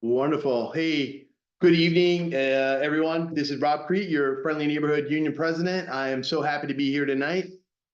Wonderful. Hey, good evening, everyone. This is Rob Crete, your friendly neighborhood union president. I am so happy to be here tonight.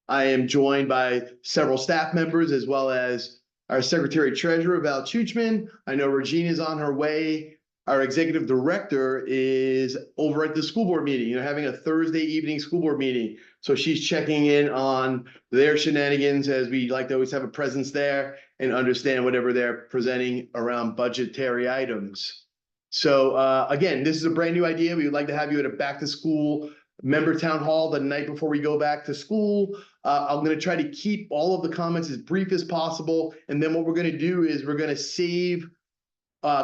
I am joined by several staff members as well as our Secretary Treasurer, Val Chuchman. I know Regina's on her way. Our executive director is over at the school board meeting, having a Thursday evening school board meeting. So she's checking in on their shenanigans, as we like to always have a presence there and understand whatever they're presenting around budgetary items. So again, this is a brand new idea. We would like to have you at a back to school member town hall the night before we go back to school. I'm going to try to keep all of the comments as brief as possible. And then what we're going to do is we're going to save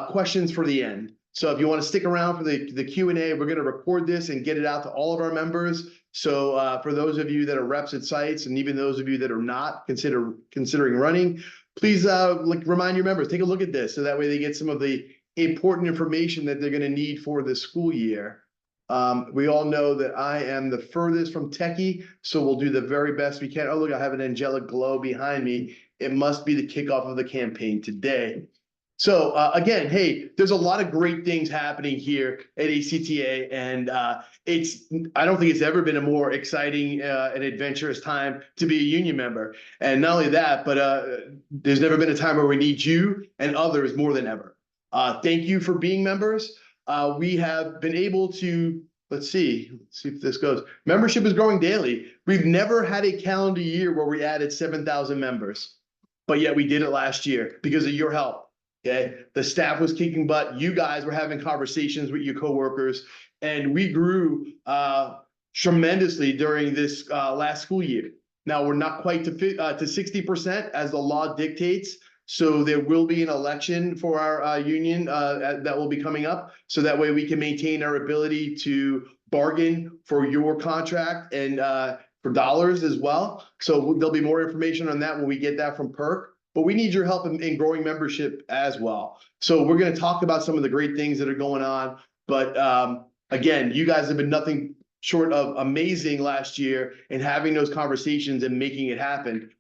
questions for the end. So if you want to stick around for the Q&A, we're going to record this and get it out to all of our members. So for those of you that are reps at sites, and even those of you that are not considering running, please remind your members, take a look at this, so that way they get some of the important information that they're going to need for the school year. We all know that I am the furthest from techie, so we'll do the very best we can. Oh, look, I have an angelic glow behind me. It must be the kickoff of the campaign today. So again, hey, there's a lot of great things happening here at ACTA, and I don't think it's ever been a more exciting and adventurous time to be a union member. And not only that, but there's never been a time where we need you and others more than ever. Thank you for being members. We have been able to, let's see if this goes. Membership is growing daily. We've never had a calendar year where we added 7,000 members, but yet we did it last year because of your help. Okay, the staff was kicking butt. You guys were having conversations with your coworkers, and we grew tremendously during this last school year. Now we're not quite to 60% as the law dictates. So there will be an election for our union that will be coming up. So that way we can maintain our ability to bargain for your contract and for dollars as well. So there'll be more information on that when we get that from PERC. But we need your help in growing membership as well. So we're going to talk about some of the great things that are going on. But again, you guys have been nothing short of amazing last year in having those conversations and making it happen.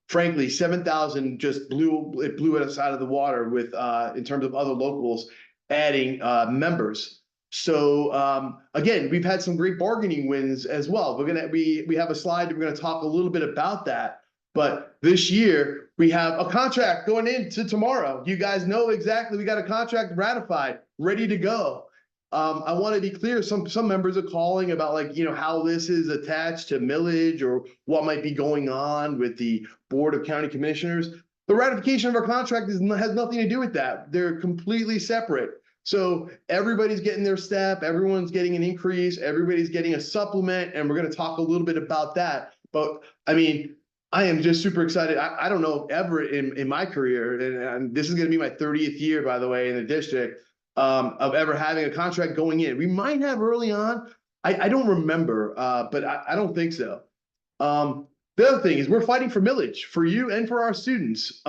Frankly, 7,000 just blew us out of the water with in terms of other locals adding members. So again, we've had some great bargaining wins as well. We have a slide. We're going to talk a little bit about that. But this year, we have a contract going into tomorrow. You guys know exactly, we got a contract ratified, ready to go. I want to be clear, some members are calling about how this is attached to millage or what might be going on with the Board of County Commissioners. The ratification of our contract has nothing to do with that. They're completely separate. So everybody's getting their step, everyone's getting an increase, everybody's getting a supplement, and we're going to talk a little bit about that. But I mean, I am just super excited. I don't know ever in my career, and this is going to be my 30th year, by the way, in the district, of ever having a contract going in. We might have early on. I don't remember, but I don't think so. The other thing is we're fighting for millage for you and for our students.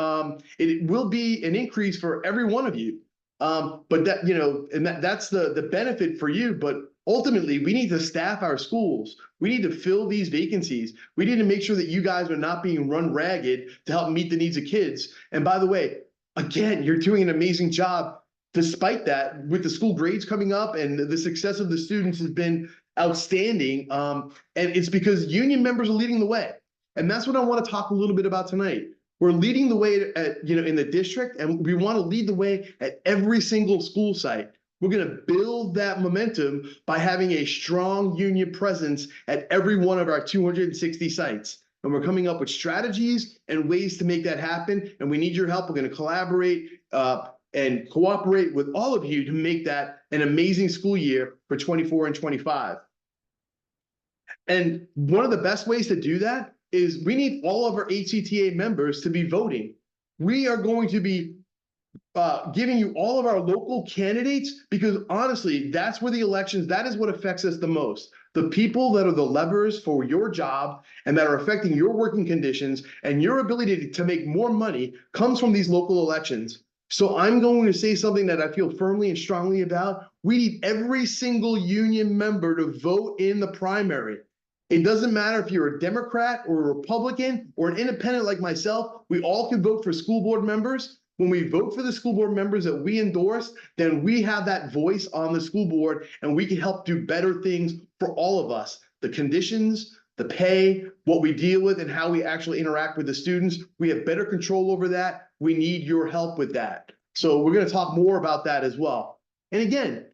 It will be an increase for every one of you. But that's the benefit for you. But ultimately, we need to staff our schools. We need to fill these vacancies. We need to make sure that you guys are not being run ragged to help meet the needs of kids. And by the way, again, you're doing an amazing job. Despite that, with the school grades coming up and the success of the students has been outstanding. And it's because union members are leading the way. And that's what I want to talk a little bit about tonight. We're leading the way in the district, and we want to lead the way at every single school site. We're going to build that momentum by having a strong union presence at every one of our 260 sites. And we're coming up with strategies and ways to make that happen. And we need your help. We're going to collaborate and cooperate with all of you to make that an amazing school year for 24 and 25. And one of the best ways to do that is we need all of our ACTA members to be voting. We are going to be giving you all of our local candidates because honestly, that's where the elections, that is what affects us the most. The people that are the levers for your job and that are affecting your working conditions and your ability to make more money comes from these local elections. So I'm going to say something that I feel firmly and strongly about. We need every single union member to vote in the primary. It doesn't matter if you're a Democrat or a Republican or an independent like myself, we all can vote for school board members. when we vote for the school board members that we endorse, then we have that voice on the school board and we can help do better things for all of us. The conditions, the pay, what we deal with, and how we actually interact with the students. We have better control over that. We need your help with that. So we're going to talk more about that as well. And again,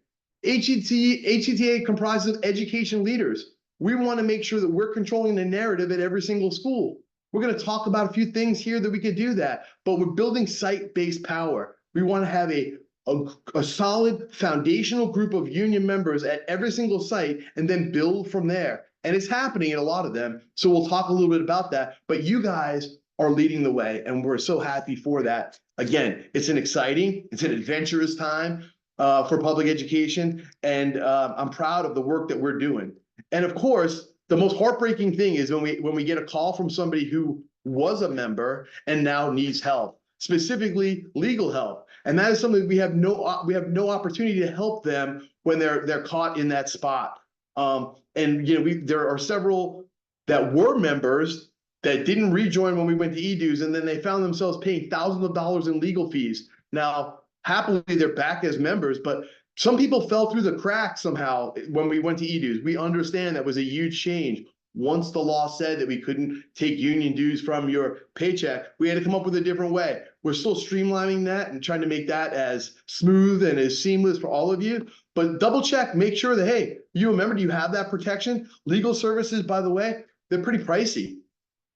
HETA comprises of education leaders. We want to make sure that we're controlling the narrative at every single school. We're going to talk about a few things here that we could do that, but we're building site-based power. We want to have a solid foundational group of union members at every single site and then build from there. And it's happening in a lot of them. So we'll talk a little bit about that, but you guys are leading the way and we're so happy for that. Again, it's an adventurous time for public education. And I'm proud of the work that we're doing. And of course, the most heartbreaking thing is when we get a call from somebody who was a member and now needs help, specifically legal help. And that is something we have no opportunity to help them when they're caught in that spot. And you know, there are several that were members that didn't rejoin when we went to e-dues, and then they found themselves paying thousands of dollars in legal fees. Now, happily, they're back as members, but some people fell through the cracks somehow when we went to e-dues. We understand that was a huge change. Once the law said that we couldn't take union dues from your paycheck, we had to come up with a different way. We're still streamlining that and trying to make that as smooth and as seamless for all of you. But double check, make sure that, hey, you remember, do you have that protection? Legal services, by the way, they're pretty pricey.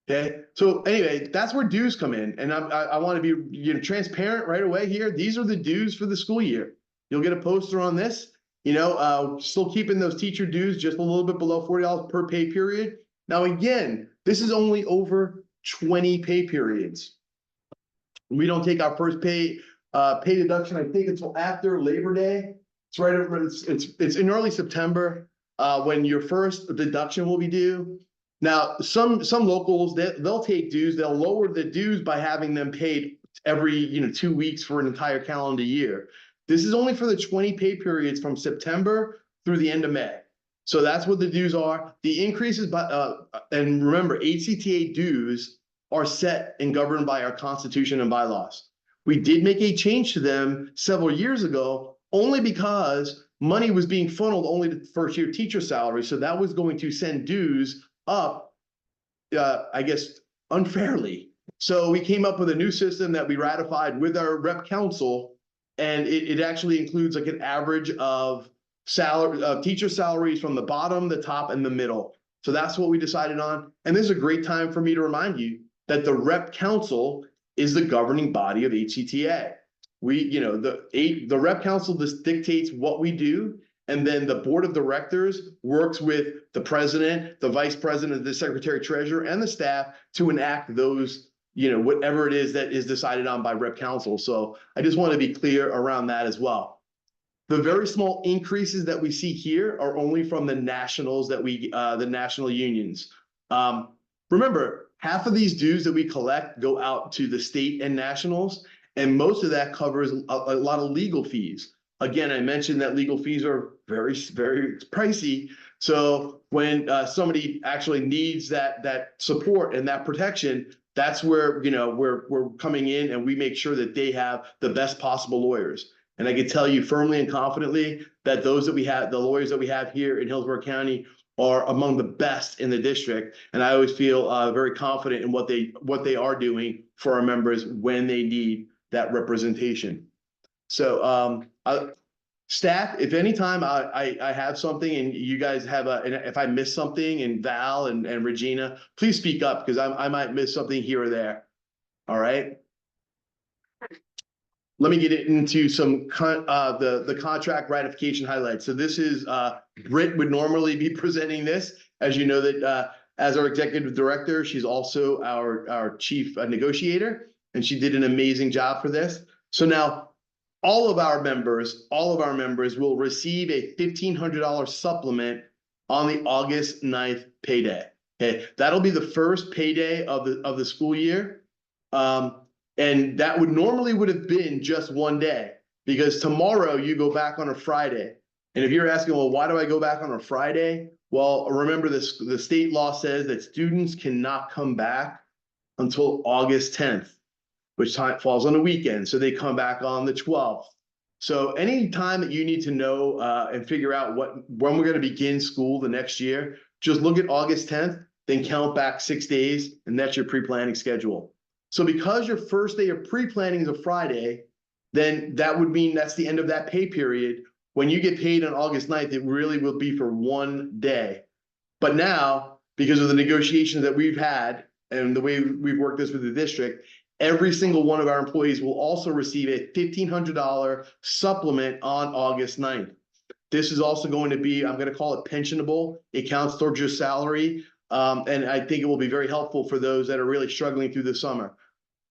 Okay, so anyway, that's where dues come in. And I want to be transparent right away here. These are the dues for the school year. You'll get a poster on this. Still keeping those teacher dues just a little bit below $40 per pay period. Now, again, this is only over 20 pay periods. We don't take our first pay deduction, I think, until after Labor Day. It's right over, it's in early September when your first deduction will be due. Now, some locals, they'll take dues. They'll lower the dues by having them paid every 2 weeks for an entire calendar year. This is only for the 20 pay periods from September through the end of May. So that's what the dues are. The increases and remember, HCTA dues are set and governed by our Constitution and bylaws. We did make a change to them several years ago, only because money was being funneled only to first-year teacher salary. So that was going to send dues up, I guess, unfairly. So we came up with a new system that we ratified with our rep council. And it actually includes like an average of teacher salaries from the bottom, the top, and the middle. So that's what we decided on. And this is a great time for me to remind you that the rep council is the governing body of HCTA. The rep council just dictates what we do. And then the board of directors works with the president, the vice president, the secretary treasurer, and the staff to enact those, whatever it is that is decided on by rep council. So I just want to be clear around that as well. The very small increases that we see here are only from the nationals that the national unions. Remember, half of these dues that we collect go out to the state and nationals, and most of that covers a lot of legal fees. Again, I mentioned that legal fees are very, very pricey. So when somebody actually needs that support and that protection, that's where we're coming in and we make sure that they have the best possible lawyers. And I can tell you firmly and confidently that the lawyers that we have here in Hillsborough County are among the best in the district. And I always feel very confident in what they are doing for our members when they need that representation. So staff, if anytime I have something and you guys have and if I miss something, and Val and Regina, please speak up because I might miss something here or there. All right. Let me get into some the contract ratification highlights. So this is Britt would normally be presenting this, as you know that as our executive director, she's also our chief negotiator, and she did an amazing job for this. So now all of our members will receive a $1,500 supplement on the August 9th payday. Okay, that'll be the first payday of the school year. And that would have been just one day, because tomorrow you go back on a Friday. And if you're asking, well, why do I go back on a Friday? Well, remember this, the state law says that students cannot come back until August 10th. which time falls on a weekend. So they come back on the 12th. So any time that you need to know and figure out when we're going to begin school the next year, just look at August 10th, then count back 6 days, and that's your pre-planning schedule. So because your first day of pre-planning is a Friday, then that would mean that's the end of that pay period. When you get paid on August 9th, it really will be for 1 day. But now, because of the negotiations that we've had and the way we've worked this with the district, every single one of our employees will also receive a $1,500 supplement on August 9th. This is also going to be, I'm going to call it pensionable. It counts towards your salary. And I think it will be very helpful for those that are really struggling through the summer.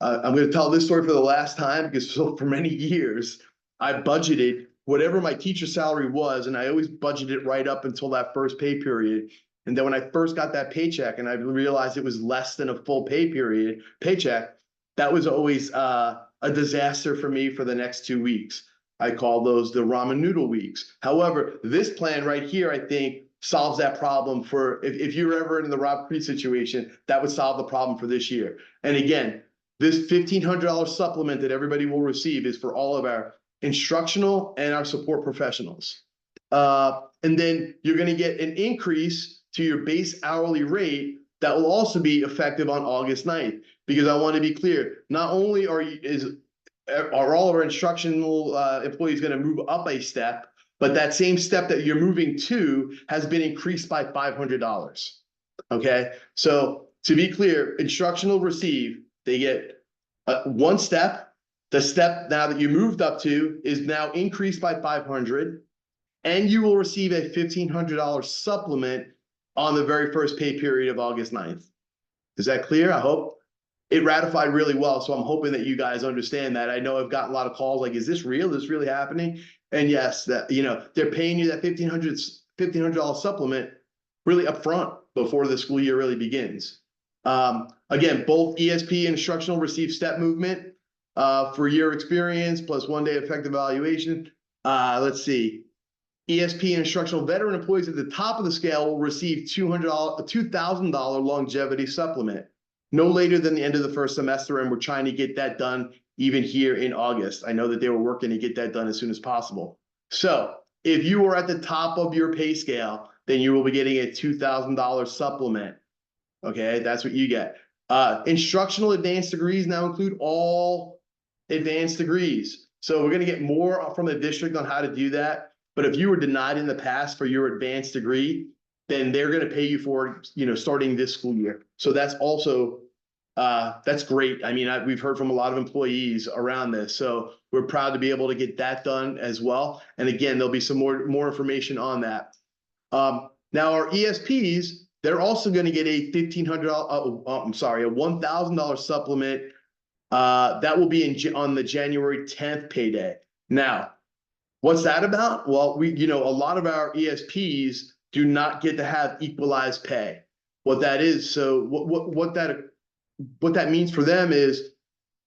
I'm going to tell this story for the last time because for many years, I budgeted whatever my teacher salary was, and I always budgeted it right up until that first pay period. And then when I first got that paycheck and I realized it was less than a full paycheck, that was always a disaster for me for the next 2 weeks. I call those the ramen noodle weeks. However, this plan right here, I think, solves that problem for if you're ever in the Rob Creed situation, that would solve the problem for this year. And again, this $1,500 supplement that everybody will receive is for all of our instructional and our support professionals. And then you're going to get an increase to your base hourly rate that will also be effective on August 9th. Because I want to be clear, not only are all of our instructional employees going to move up a step, but that same step that you're moving to has been increased by $500. Okay, so to be clear, instructional receive, they get one step. The step now that you moved up to is now increased by $500, and you will receive a $1,500 supplement on the very first pay period of August 9th. Is that clear? I hope. It ratified really well, so I'm hoping that you guys understand that. I know I've gotten a lot of calls like, is this real? Is this really happening? And yes, that they're paying you that $1,500 supplement really upfront before the school year really begins. Again, both ESP and instructional receive step movement for year experience plus 1 day effective evaluation. Let's see. ESP and instructional veteran employees at the top of the scale will receive $2,000 longevity supplement no later than the end of the first semester, and we're trying to get that done even here in August. I know that they were working to get that done as soon as possible. So if you are at the top of your pay scale, then you will be getting a $2,000 supplement. Okay, that's what you get. Instructional advanced degrees now include all advanced degrees. So we're going to get more from the district on how to do that. But if you were denied in the past for your advanced degree, then they're going to pay you for it, starting this school year. So that's also, that's great. I mean, we've heard from a lot of employees around this. So we're proud to be able to get that done as well. And again, there'll be some more information on that. Now our ESPs, they're also going to get a $1,000 supplement. That will be on the January 10th payday. Now, what's that about? Well, a lot of our ESPs do not get to have equalized pay. What that is, so what that means for them is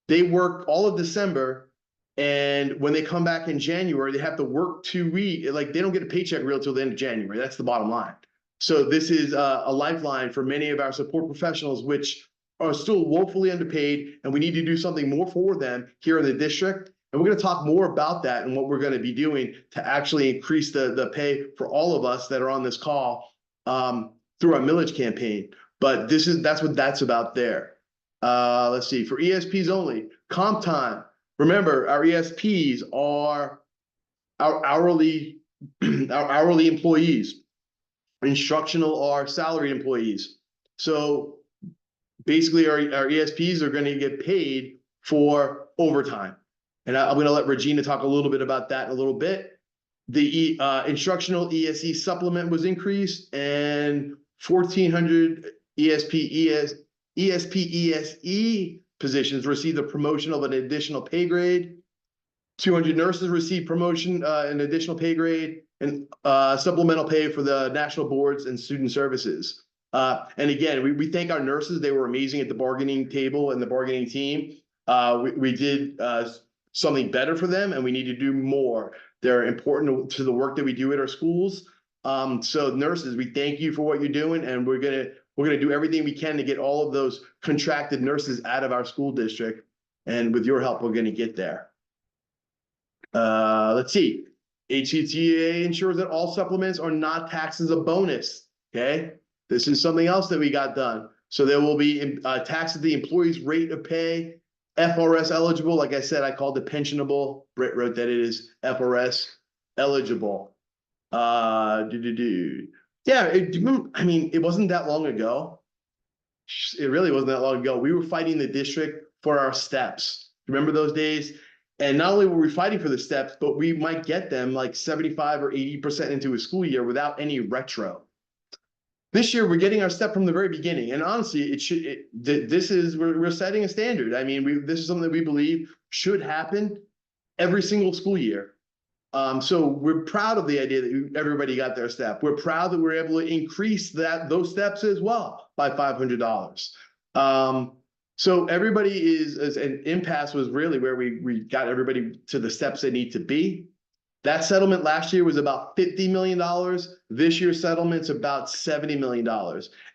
they work all of December, and when they come back in January, they have to work 2 weeks. Like, they don't get a paycheck real till the end of January. That's the bottom line. So this is a lifeline for many of our support professionals, which are still woefully underpaid, and we need to do something more for them here in the district. And we're going to talk more about that and what we're going to be doing to actually increase the pay for all of us that are on this call through our millage campaign. But that's what that's about there. Let's see, for ESPs only, comp time. Remember, our ESPs are our hourly employees. Instructional are salaried employees. So basically our ESPs are going to get paid for overtime. And I'm going to let Regina talk a little bit about that in a little bit. The instructional ESE supplement was increased, and 1,400 ESE positions received a promotion of an additional pay grade. 200 nurses received promotion, an additional pay grade, and supplemental pay for the national boards and student services. And again, we thank our nurses. They were amazing at the bargaining table and the bargaining team. We did something better for them, and we need to do more. They're important to the work that we do at our schools. So nurses, we thank you for what you're doing, and we're gonna do everything we can to get all of those contracted nurses out of our school district. And with your help, we're going to get there. Let's see. HCTA ensures that all supplements are not taxed as a bonus. Okay. This is something else that we got done. So there will be tax at the employee's rate of pay, FRS eligible. Like I said, I called it pensionable. Britt wrote that it is FRS eligible. Yeah, I mean, it wasn't that long ago. It really wasn't that long ago. We were fighting the district for our steps. Remember those days? And not only were we fighting for the steps, but we might get them like 75 or 80% into a school year without any retro. This year, we're getting our step from the very beginning. And honestly, we're setting a standard. I mean, this is something that we believe should happen every single school year. So we're proud of the idea that everybody got their step. We're proud that we're able to increase those steps as well by $500. So everybody is an impasse was really where we got everybody to the steps they need to be. That settlement last year was about $50 million. This year's settlement's about $70 million.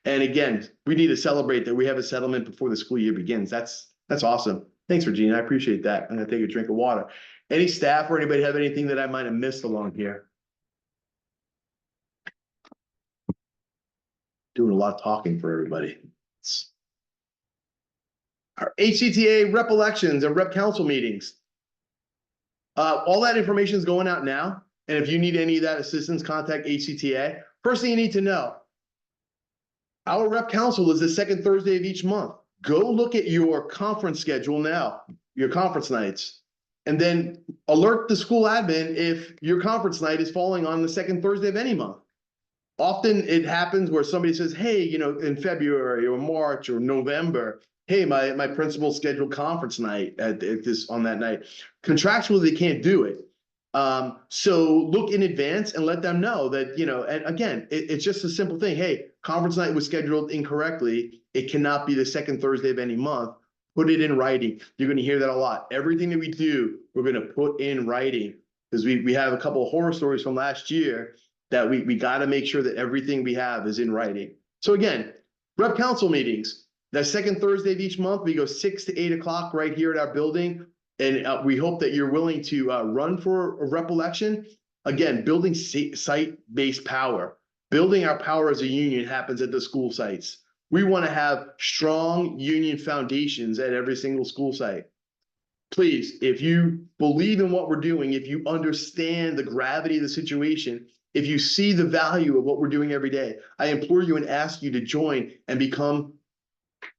And again, we need to celebrate that we have a settlement before the school year begins. That's awesome. Thanks, Regina. I appreciate that. I'm gonna take a drink of water. Any staff or anybody have anything that I might have missed along here? Doing a lot of talking for everybody. Our HCTA rep elections and rep council meetings. All that information is going out now. And if you need any of that assistance, contact HCTA. First thing you need to know, our rep council is the second Thursday of each month. Go look at your conference schedule now, your conference nights, and then alert the school admin if your conference night is falling on the second Thursday of any month. Often it happens where somebody says, hey, in February or March or November, hey, my principal scheduled conference night on that night. Contractually, they can't do it. So look in advance and let them know that, and again, it's just a simple thing. Hey, conference night was scheduled incorrectly. It cannot be the second Thursday of any month. Put it in writing. You're going to hear that a lot. Everything that we do, we're going to put in writing, because we have a couple of horror stories from last year that we got to make sure that everything we have is in writing. So again, rep council meetings, that second Thursday of each month, we go 6 to 8 o'clock right here at our building. And we hope that you're willing to run for a rep election. Again, building site-based power. Building our power as a union happens at the school sites. We want to have strong union foundations at every single school site. Please, if you believe in what we're doing, if you understand the gravity of the situation, if you see the value of what we're doing every day, I implore you and ask you to join and become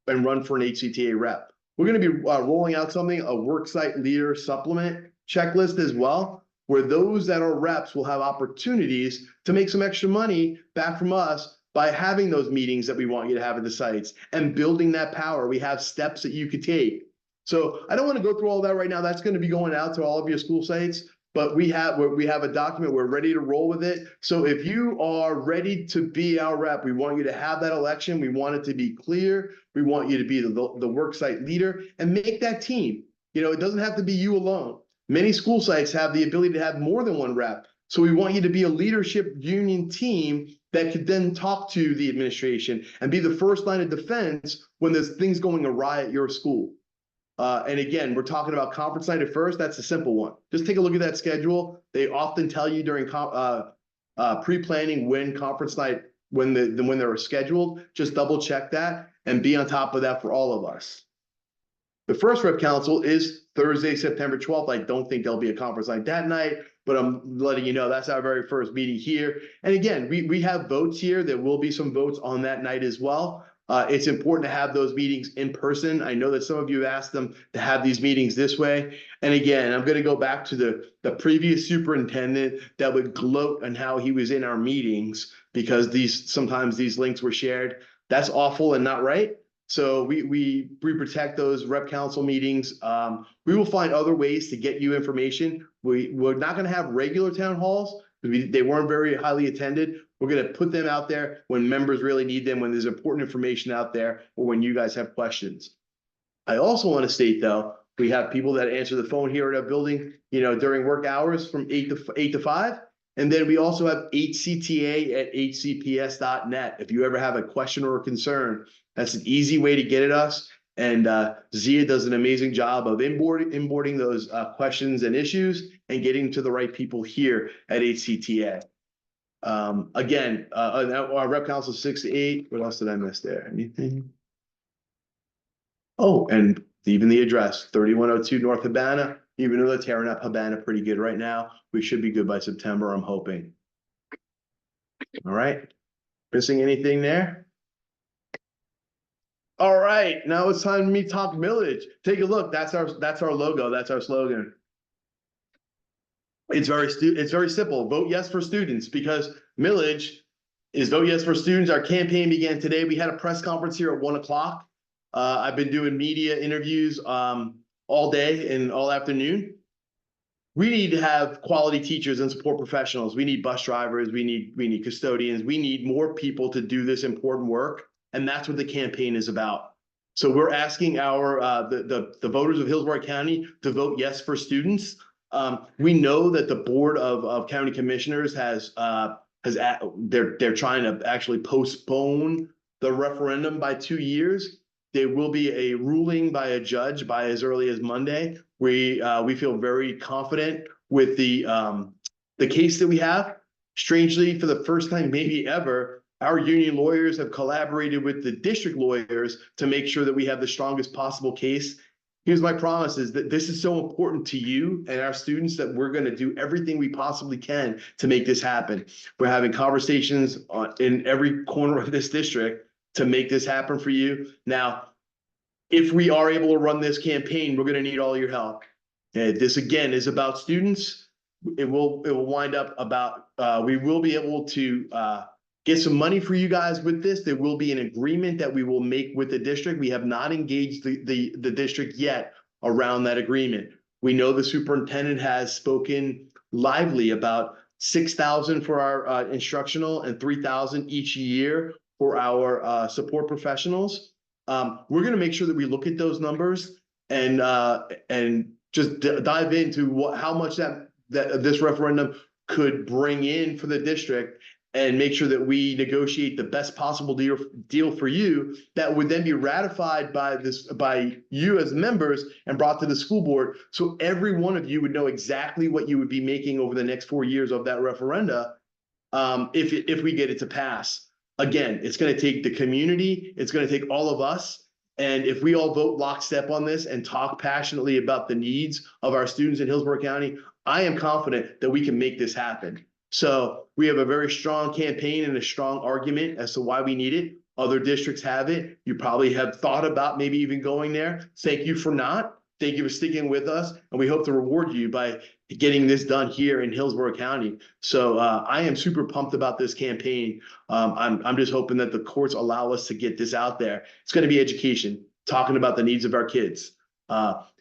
and run for an HCTA rep. We're going to be rolling out something, a worksite leader supplement checklist as well, where those that are reps will have opportunities to make some extra money back from us by having those meetings that we want you to have at the sites and building that power. We have steps that you could take. So I don't want to go through all that right now. That's going to be going out to all of your school sites, but we have a document. We're ready to roll with it. So if you are ready to be our rep, we want you to have that election. We want it to be clear. We want you to be the worksite leader and make that team. It doesn't have to be you alone. Many school sites have the ability to have more than one rep. So we want you to be a leadership union team that could then talk to the administration and be the first line of defense when there's things going awry at your school. And again, we're talking about conference night at first. That's a simple one. Just take a look at that schedule. They often tell you during pre-planning when conference night, when they're scheduled. Just double check that and be on top of that for all of us. The first rep council is Thursday, September 12th. I don't think there'll be a conference night that night, but I'm letting you know that's our very first meeting here. And again, we have votes here. There will be some votes on that night as well. It's important to have those meetings in person. I know that some of you have asked them to have these meetings this way. And again, I'm going to go back to the previous superintendent that would gloat on how he was in our meetings because sometimes these links were shared. That's awful and not right. So we protect those rep council meetings. We will find other ways to get you information. We're not going to have regular town halls. They weren't very highly attended. We're going to put them out there when members really need them, when there's important information out there, or when you guys have questions. I also want to state, though, we have people that answer the phone here at our building, during work hours from 8 to 5. And then we also have hcta@hcps.net. If you ever have a question or a concern, that's an easy way to get at us. And Zia does an amazing job of inboarding those questions and issues and getting to the right people here at HCTA. Again, our rep council 6 to 8. What else did I miss there? Anything? Oh, and even the address, 3102 North Habana. Even though they're tearing up Habana pretty good right now, we should be good by September, I'm hoping. All right. Missing anything there? All right, now it's time for me to talk millage. Take a look. That's our logo. That's our slogan. It's very simple. Vote yes for students, because millage is vote yes for students. Our campaign began today. We had a press conference here at 1 o'clock. I've been doing media interviews all day and all afternoon. We need to have quality teachers and support professionals. We need bus drivers. We need custodians. We need more people to do this important work. And that's what the campaign is about. So we're asking our the voters of Hillsborough County to vote yes for students. We know that the Board of County Commissioners they're trying to actually postpone the referendum by 2 years. There will be a ruling by a judge by as early as Monday. We feel very confident with the case that we have. Strangely, for the first time maybe ever, our union lawyers have collaborated with the district lawyers to make sure that we have the strongest possible case. Here's my promise, is that this is so important to you and our students that we're going to do everything we possibly can to make this happen. We're having conversations in every corner of this district to make this happen for you. Now, if we are able to run this campaign, we're going to need all your help. This again is about students. It will wind up about we will be able to get some money for you guys with this. There will be an agreement that we will make with the district. We have not engaged the district yet around that agreement. We know the superintendent has spoken lively about $6,000 for our instructional and $3,000 each year for our support professionals. We're going to make sure that we look at those numbers and just dive into how much that this referendum could bring in for the district, and make sure that we negotiate the best possible deal for you that would then be ratified by you as members and brought to the school board. So every one of you would know exactly what you would be making over the next 4 years of that referenda if we get it to pass. Again, it's going to take the community. It's going to take all of us. And if we all vote lockstep on this and talk passionately about the needs of our students in Hillsborough County, I am confident that we can make this happen. So we have a very strong campaign and a strong argument as to why we need it. Other districts have it. You probably have thought about maybe even going there. Thank you for not. Thank you for sticking with us. And we hope to reward you by getting this done here in Hillsborough County. So I am super pumped about this campaign. I'm just hoping that the courts allow us to get this out there. It's going to be education, talking about the needs of our kids.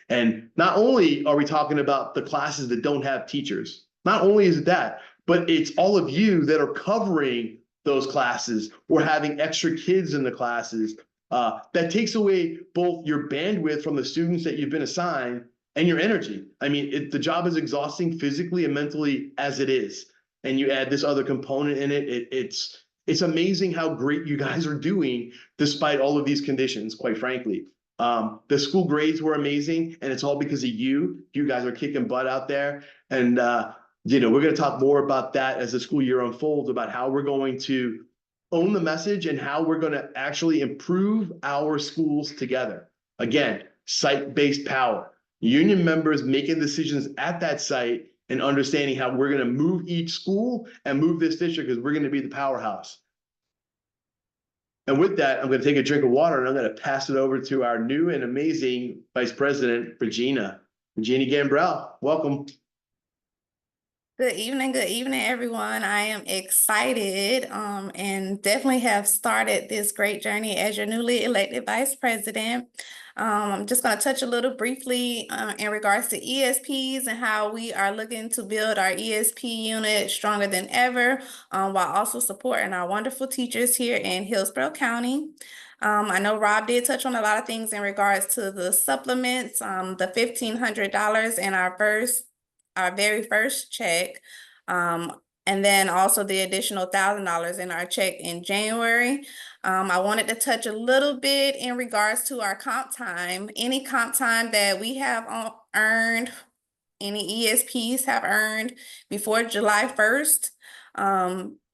And not only are we talking about the classes that don't have teachers, not only is it that, but it's all of you that are covering those classes or having extra kids in the classes. That takes away both your bandwidth from the students that you've been assigned and your energy. I mean, the job is exhausting physically and mentally as it is. And you add this other component in it, it's amazing how great you guys are doing despite all of these conditions, quite frankly. The school grades were amazing, and it's all because of you. You guys are kicking butt out there. And we're going to talk more about that as the school year unfolds, about how we're going to own the message and how we're going to actually improve our schools together. Again, site-based power. Union members making decisions at that site and understanding how we're going to move each school and move this district, because we're going to be the powerhouse. And with that, I'm going to take a drink of water and I'm going to pass it over to our new and amazing Vice President, Regina Gambrell. Welcome. Good evening, everyone. I am excited and definitely have started this great journey as your newly elected vice president. I'm just going to touch a little briefly in regards to ESPs and how we are looking to build our ESP unit stronger than ever, while also supporting our wonderful teachers here in Hillsborough County. I know Rob did touch on a lot of things in regards to the supplements, the $1,500 and our very first check. And then also the additional $1,000 in our check in January. I wanted to touch a little bit in regards to our comp time. Any comp time that we have earned, any ESPs have earned before July 1st,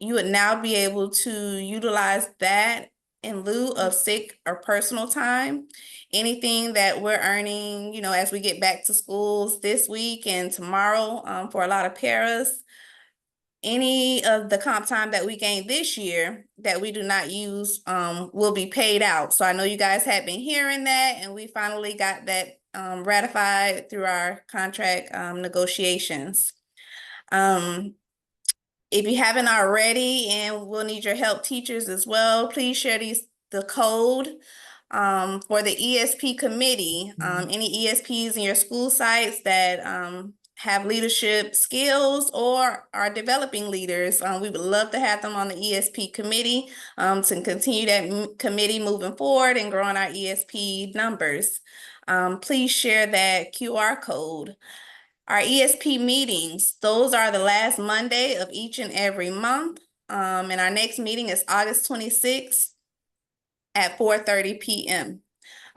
you would now be able to utilize that in lieu of sick or personal time. Anything that we're earning, you know, as we get back to schools this week and tomorrow, for a lot of paras, any of the comp time that we gained this year that we do not use will be paid out. So I know you guys have been hearing that, and we finally got that ratified through our contract negotiations. If you haven't already, and we'll need your help, teachers, as well, please share the code for the ESP committee. Any ESPs in your school sites that have leadership skills or are developing leaders, we would love to have them on the ESP committee to continue that committee moving forward and growing our ESP numbers. Please share that QR code. Our ESP meetings, those are the last Monday of each and every month. And our next meeting is August 26th at 4:30 p.m.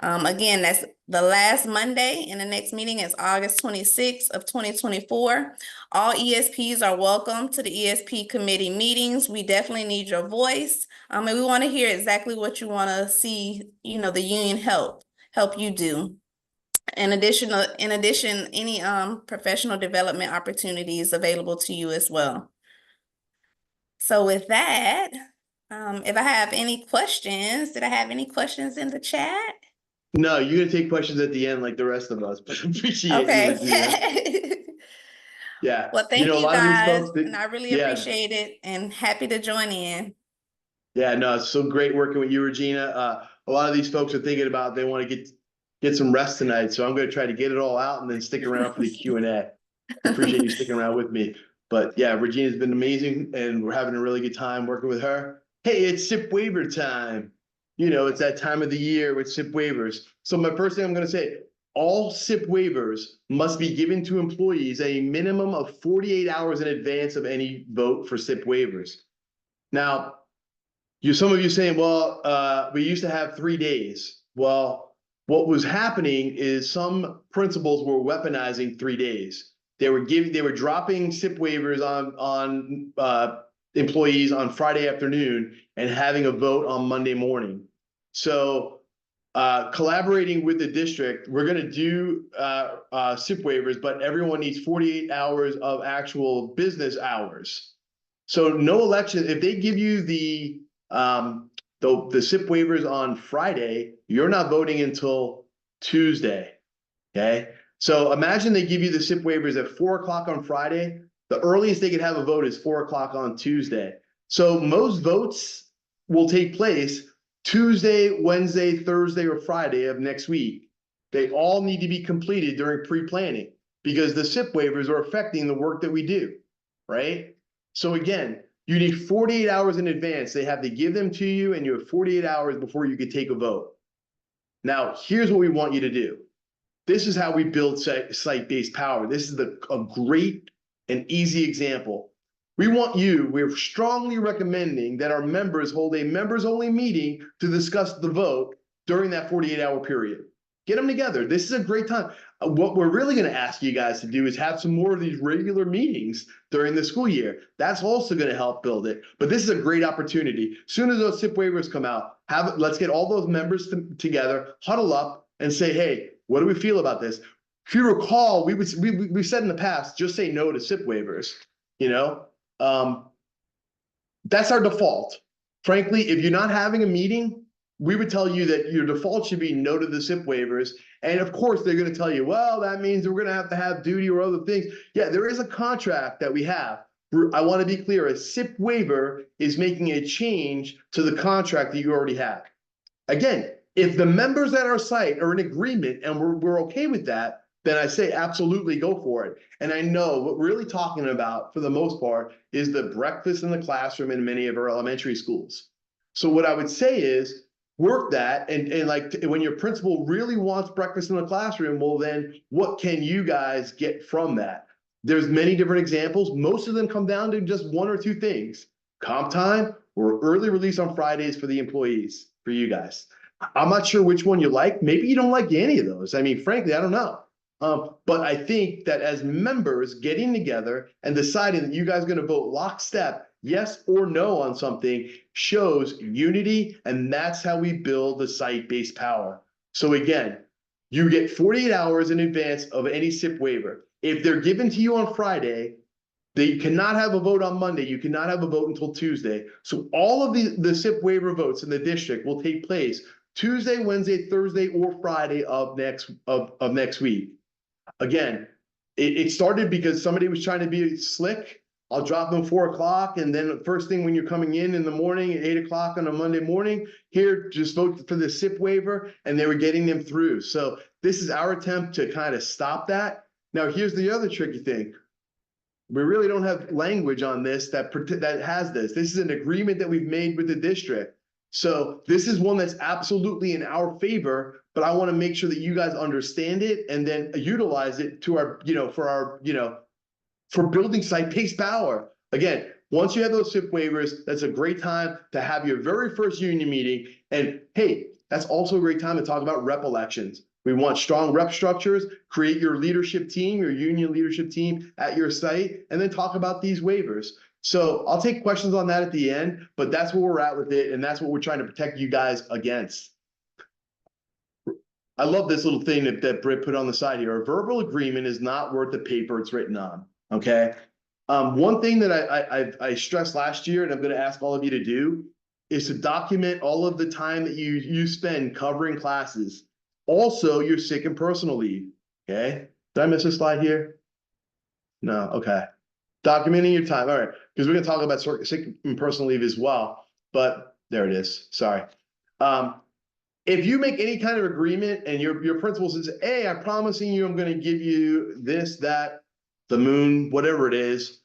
Again, that's the last Monday, and the next meeting is August 26th of 2024. All ESPs are welcome to the ESP committee meetings. We definitely need your voice. And we want to hear exactly what you want to see, you know, the union help you do. In addition, any professional development opportunities available to you as well. So with that, if I have any questions, did I have any questions in the chat? No, you're gonna take questions at the end like the rest of us, but appreciate you, Regina. Okay. Yeah. Well, thank a you lot of these guys, folks and I really appreciate it, and happy to join in. Yeah, no, it's so great working with you, Regina. A lot of these folks are thinking about they want to get some rest tonight, so I'm going to try to get it all out and then stick around for the Q&A. Appreciate you sticking around with me. But yeah, Regina's been amazing, and we're having a really good time working with her. Hey, it's SIP waiver time. You know, it's that time of the year with SIP waivers. So my first thing I'm going to say, all SIP waivers must be given to employees a minimum of 48 hours in advance of any vote for SIP waivers. Now, some of you saying, well, we used to have 3 days. Well, what was happening is some principals were weaponizing 3 days. They were dropping SIP waivers on employees on Friday afternoon and having a vote on Monday morning. So collaborating with the district, we're going to do SIP waivers, but everyone needs 48 hours of actual business hours. So no election, if they give you the SIP waivers on Friday, you're not voting until Tuesday. Okay. So imagine they give you the SIP waivers at 4 o'clock on Friday. The earliest they could have a vote is 4 o'clock on Tuesday. So most votes will take place Tuesday, Wednesday, Thursday, or Friday of next week. They all need to be completed during pre-planning because the SIP waivers are affecting the work that we do, right? So again, you need 48 hours in advance. They have to give them to you, and you have 48 hours before you could take a vote. Now, here's what we want you to do. This is how we build site-based power. This is a great and easy example. We're strongly recommending that our members hold a members-only meeting to discuss the vote during that 48-hour period. Get them together. This is a great time. What we're really going to ask you guys to do is have some more of these regular meetings during the school year. That's also going to help build it. But this is a great opportunity. As soon as those SIP waivers come out, let's get all those members together, huddle up, and say, hey, what do we feel about this? If you recall, we said in the past, just say no to SIP waivers. You know, that's our default. Frankly, if you're not having a meeting, we would tell you that your default should be no to the SIP waivers. And of course, they're going to tell you, well, that means we're going to have duty or other things. Yeah, there is a contract that we have. I want to be clear, a SIP waiver is making a change to the contract that you already have. Again, if the members at our site are in agreement and we're okay with that, then I say absolutely go for it. And I know what we're really talking about for the most part is the breakfast in the classroom in many of our elementary schools. So what I would say is, work that, and like when your principal really wants breakfast in the classroom, well then what can you guys get from that? There's many different examples. Most of them come down to just one or two things: comp time or early release on Fridays for the employees, for you guys. I'm not sure which one you like. Maybe you don't like any of those. I mean, frankly, I don't know. But I think that as members getting together and deciding that you guys are going to vote lockstep, yes or no on something, shows unity, and that's how we build the site-based power. So again, you get 48 hours in advance of any SIP waiver. If they're given to you on Friday, they cannot have a vote on Monday. You cannot have a vote until Tuesday. So all of the SIP waiver votes in the district will take place Tuesday, Wednesday, Thursday, or Friday of next week. Again, it started because somebody was trying to be slick. I'll drop them 4 o'clock, and then the first thing when you're coming in the morning at 8 o'clock on a Monday morning, here, just vote for the SIP waiver, and they were getting them through. So this is our attempt to kind of stop that. Now, here's the other tricky thing. We really don't have language on this that has this. This is an agreement that we've made with the district. So this is one that's absolutely in our favor, but I want to make sure that you guys understand it and then utilize it to our, for building site-based power. Again, once you have those SIP waivers, that's a great time to have your very first union meeting. And hey, that's also a great time to talk about rep elections. We want strong rep structures, create your leadership team, your union leadership team at your site, and then talk about these waivers. So I'll take questions on that at the end, but that's where we're at with it, and that's what we're trying to protect you guys against. I love this little thing that Britt put on the side here. A verbal agreement is not worth the paper it's written on, okay? One thing that I stressed last year, and I'm gonna ask all of you to do, is to document all of the time that you spend covering classes. Also, your sick and personal leave, okay? Did I miss a slide here? No, okay. Documenting your time, all right, because we're gonna talk about sick and personal leave as well, but there it is, sorry. If you make any kind of agreement and your principal says, hey, I'm promising you I'm gonna give you this, that, the moon, whatever it is,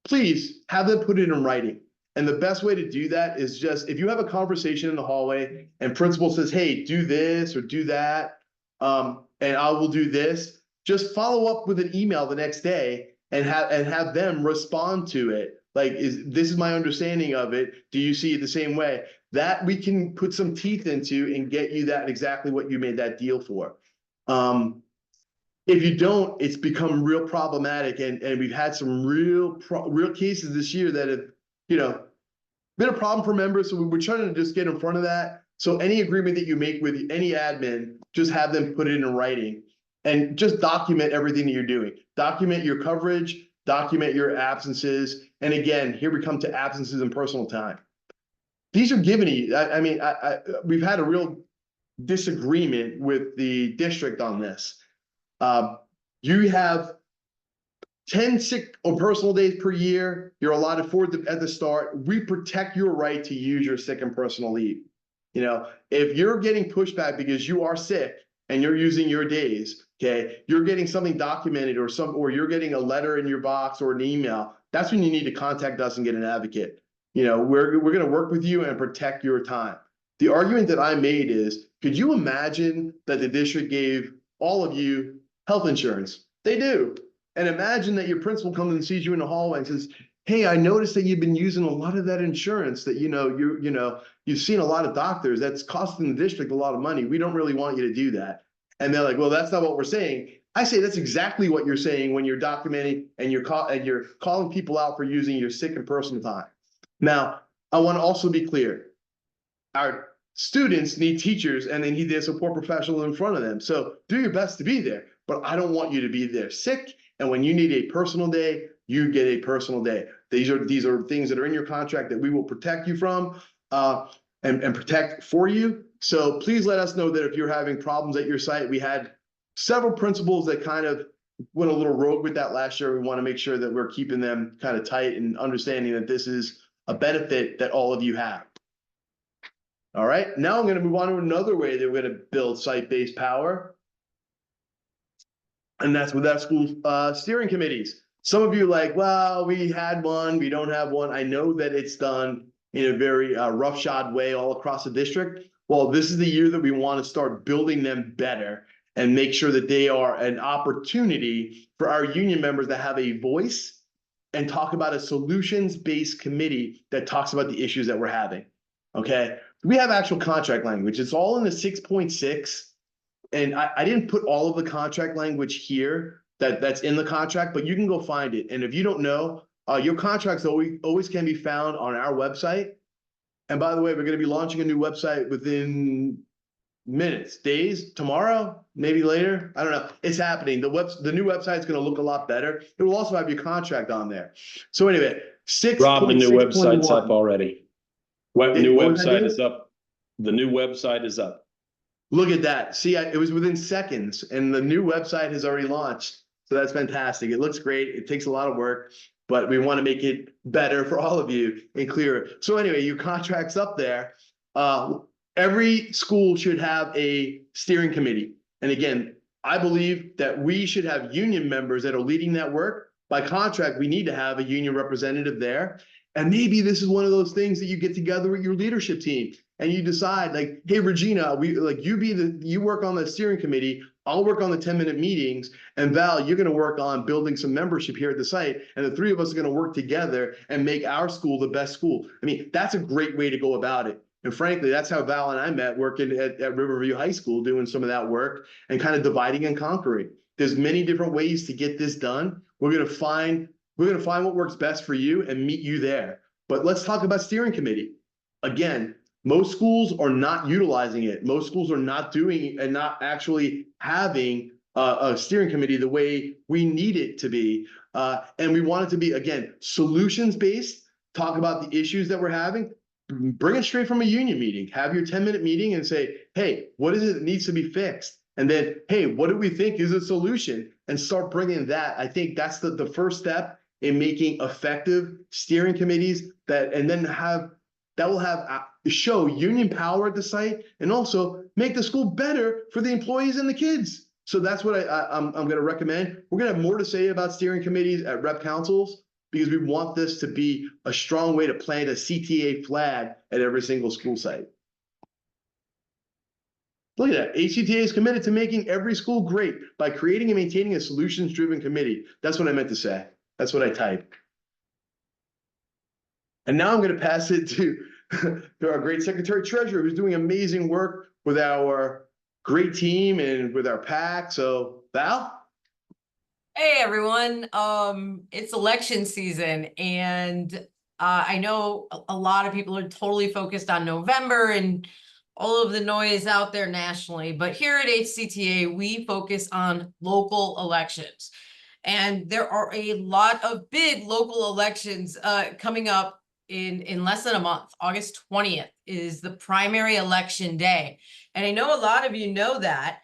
please have them put it in writing. And the best way to do that is just, if you have a conversation in the hallway and principal says, hey, do this or do that, and I will do this, just follow up with an email the next day and have them respond to it. Like, this is my understanding of it. Do you see it the same way? That we can put some teeth into and get you that exactly what you made that deal for. If you don't, it's become real problematic, and we've had some real cases this year that have, been a problem for members. So we're trying to just get in front of that. So any agreement that you make with any admin, just have them put it in writing and just document everything that you're doing. Document your coverage, document your absences. And again, here we come to absences and personal time. These are given to you. We've had a real disagreement with the district on this. You have 10 sick or personal days per year. You're allotted 4 at the start. We protect your right to use your sick and personal leave. If you're getting pushback because you are sick and you're using your days, okay, you're getting something documented or you're getting a letter in your box or an email, that's when you need to contact us and get an advocate. We're going to work with you and protect your time. The argument that I made is, could you imagine that the district gave all of you health insurance? They do. And imagine that your principal comes and sees you in the hallway and says, hey, I noticed that you've been using a lot of that insurance, that you've seen a lot of doctors, that's costing the district a lot of money. We don't really want you to do that. And they're like, well, that's not what we're saying. I say that's exactly what you're saying when you're documenting and you're calling people out for using your sick and personal time. Now, I want to also be clear. Our students need teachers and they need their support professionals in front of them. So do your best to be there, but I don't want you to be there sick. And when you need a personal day, you get a personal day. These are things that are in your contract that we will protect you from and protect for you. So please let us know that if you're having problems at your site. We had several principals that kind of went a little rogue with that last year. We want to make sure that we're keeping them kind of tight and understanding that this is a benefit that all of you have. All right, now I'm going to move on to another way that we're going to build site-based power. And that's with our school steering committees. Some of you are like, well, we had one, we don't have one. I know that it's done in a very roughshod way all across the district. Well, this is the year that we want to start building them better. and make sure that they are an opportunity for our union members to have a voice and talk about a solutions-based committee that talks about the issues that we're having. Okay, we have actual contract language. It's all in the 6.6. And I didn't put all of the contract language here that's in the contract, but you can go find it. And if you don't know, your contracts always can be found on our website. And by the way, we're going to be launching a new website within minutes, days, tomorrow, maybe later. I don't know. It's happening. The new website is going to look a lot better. It will also have your contract on there. So anyway, Rob, the new 6.6.1. website's up already. New What was that, website David? is up. The new website is up. Look at that. See, it was within seconds and the new website has already launched. So that's fantastic. It looks great. It takes a lot of work, but we want to make it better for all of you and clearer. So anyway, your contract's up there. Every school should have a steering committee. And again, I believe that we should have union members that are leading that work. By contract, we need to have a union representative there. And maybe this is one of those things that you get together with your leadership team and you decide like, hey, Regina, you work on the steering committee. I'll work on the 10-minute meetings. And Val, you're going to work on building some membership here at the site. And the three of us are going to work together and make our school the best school. I mean, that's a great way to go about it. And frankly, that's how Val and I met working at Riverview High School, doing some of that work and kind of dividing and conquering. There's many different ways to get this done. We're going to find what works best for you and meet you there. But let's talk about steering committee. Again, most schools are not utilizing it. Most schools are not doing and not actually having a steering committee the way we need it to be. And we want it to be, again, solutions-based, talk about the issues that we're having, bring it straight from a union meeting, have your 10-minute meeting and say, hey, what is it that needs to be fixed? And then, hey, what do we think is a solution? And start bringing that. I think that's the first step in making effective steering committees that will show union power at the site and also make the school better for the employees and the kids. So that's what I'm going to recommend. We're going to have more to say about steering committees at rep councils because we want this to be a strong way to plant a CTA flag at every single school site. Look at that. HCTA is committed to making every school great by creating and maintaining a solutions-driven committee. That's what I meant to say. That's what I typed. And now I'm going to pass it to our great Secretary Treasurer, who's doing amazing work with our great team and with our PAC. So, Val? Hey, everyone. It's election season, and I know a lot of people are totally focused on November and all of the noise out there nationally, but here at HCTA, we focus on local elections. And there are a lot of big local elections coming up in less than a month. August 20th is the primary election day. And I know a lot of you know that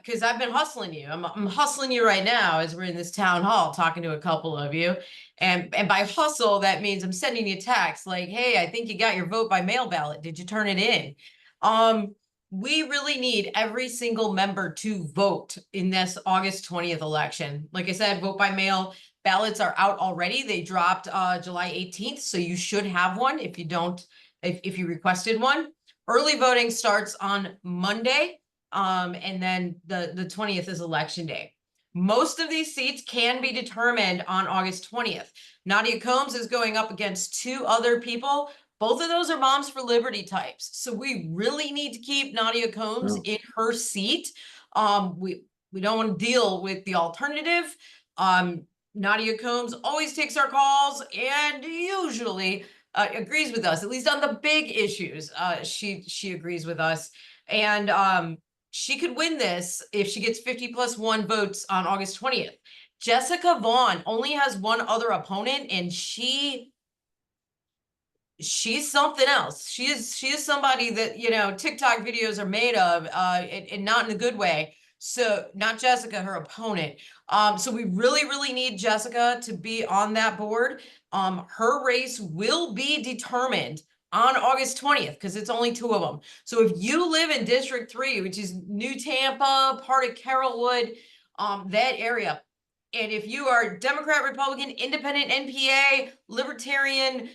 because I've been hustling you. I'm hustling you right now as we're in this town hall talking to a couple of you. And by hustle, that means I'm sending you text like, hey, I think you got your vote by mail ballot. Did you turn it in? We really need every single member to vote in this August 20th election. Like I said, vote by mail ballots are out already. They dropped July 18th. So you should have one if you don't, if you requested one. Early voting starts on Monday. And then the 20th is election day. Most of these seats can be determined on August 20th. Nadia Combs is going up against two other people. Both of those are Moms for Liberty types. So we really need to keep Nadia Combs in her seat. We don't want to deal with the alternative. Nadia Combs always takes our calls and usually agrees with us, at least on the big issues. She agrees with us. And she could win this if she gets 50+1 votes on August 20th. Jessica Vaughn only has one other opponent, and she's something else. She is somebody that, you know, TikTok videos are made of, and not in a good way. So not Jessica, her opponent. So we really need Jessica to be on that board. Her race will be determined on August 20th because it's only two of them. So if you live in District 3, which is New Tampa, part of Carrollwood, that area, And if you are Democrat, Republican, Independent, NPA, Libertarian,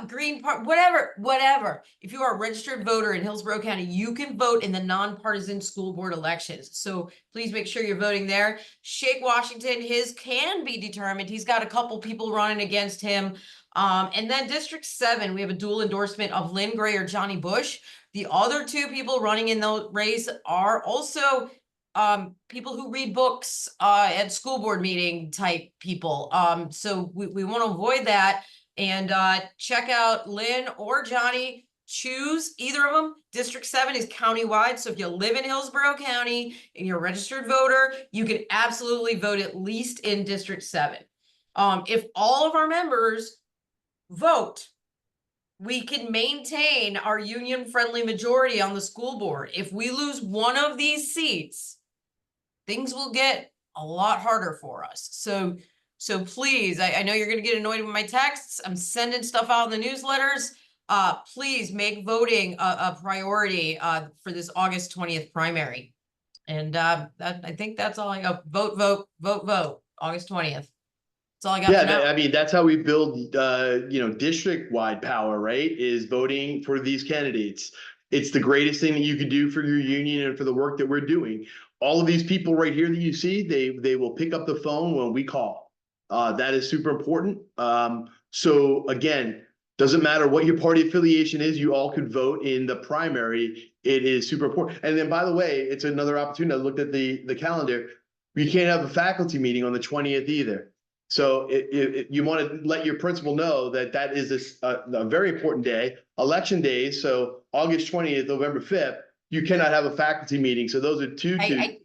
Green Party, whatever, if you are a registered voter in Hillsborough County, you can vote in the nonpartisan school board elections. So please make sure you're voting there. Shake Washington, his can be determined. He's got a couple people running against him. And then District 7, we have a dual endorsement of Lynn Gray or Johnny Bush. The other two people running in the race are also people who read books at school board meeting type people. So we want to avoid that, and check out Lynn or Johnny. Choose either of them. District 7 is countywide. So if you live in Hillsborough County and you're a registered voter, you can absolutely vote at least in District 7. If all of our members vote, we can maintain our union-friendly majority on the school board. If we lose one of these seats, things will get a lot harder for us. So please, I know you're gonna get annoyed with my texts. I'm sending stuff out in the newsletters. Please make voting a priority for this August 20th primary. And I think that's all I got. Vote, August 20th. That's all I got for now. Yeah, I mean, that's how we build, district-wide power, right? Is voting for these candidates. It's the greatest thing that you could do for your union and for the work that we're doing. All of these people right here that you see, they will pick up the phone when we call. That is super important. So again, doesn't matter what your party affiliation is, you all could vote in the primary. It is super important. And then, by the way, it's another opportunity. I looked at the calendar. We can't have a faculty meeting on the 20th either. So you want to let your principal know that is a very important day, election days. So August 20th, November 5th, you cannot have a faculty meeting. So those are two. I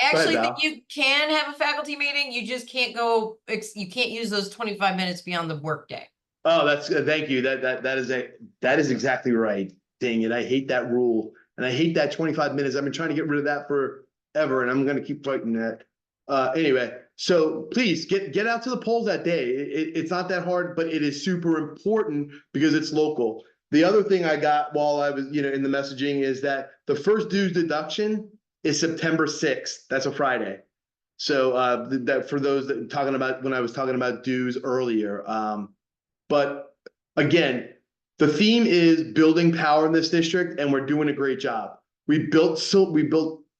actually think you can have a faculty meeting. You just can't you can't use those 25 minutes beyond the workday. Oh, that's thank you. That is exactly right. Dang it. I hate that rule. And I hate that 25 minutes. I've been trying to get rid of that forever, and I'm going to keep fighting that. Anyway, so please get out to the polls that day. It's not that hard, but it is super important because it's local. The other thing I got while I was, in the messaging is that the first dues deduction is September 6th. That's a Friday. So that for those that talking about when I was talking about dues earlier. But again, the theme is building power in this district, and we're doing a great job. We built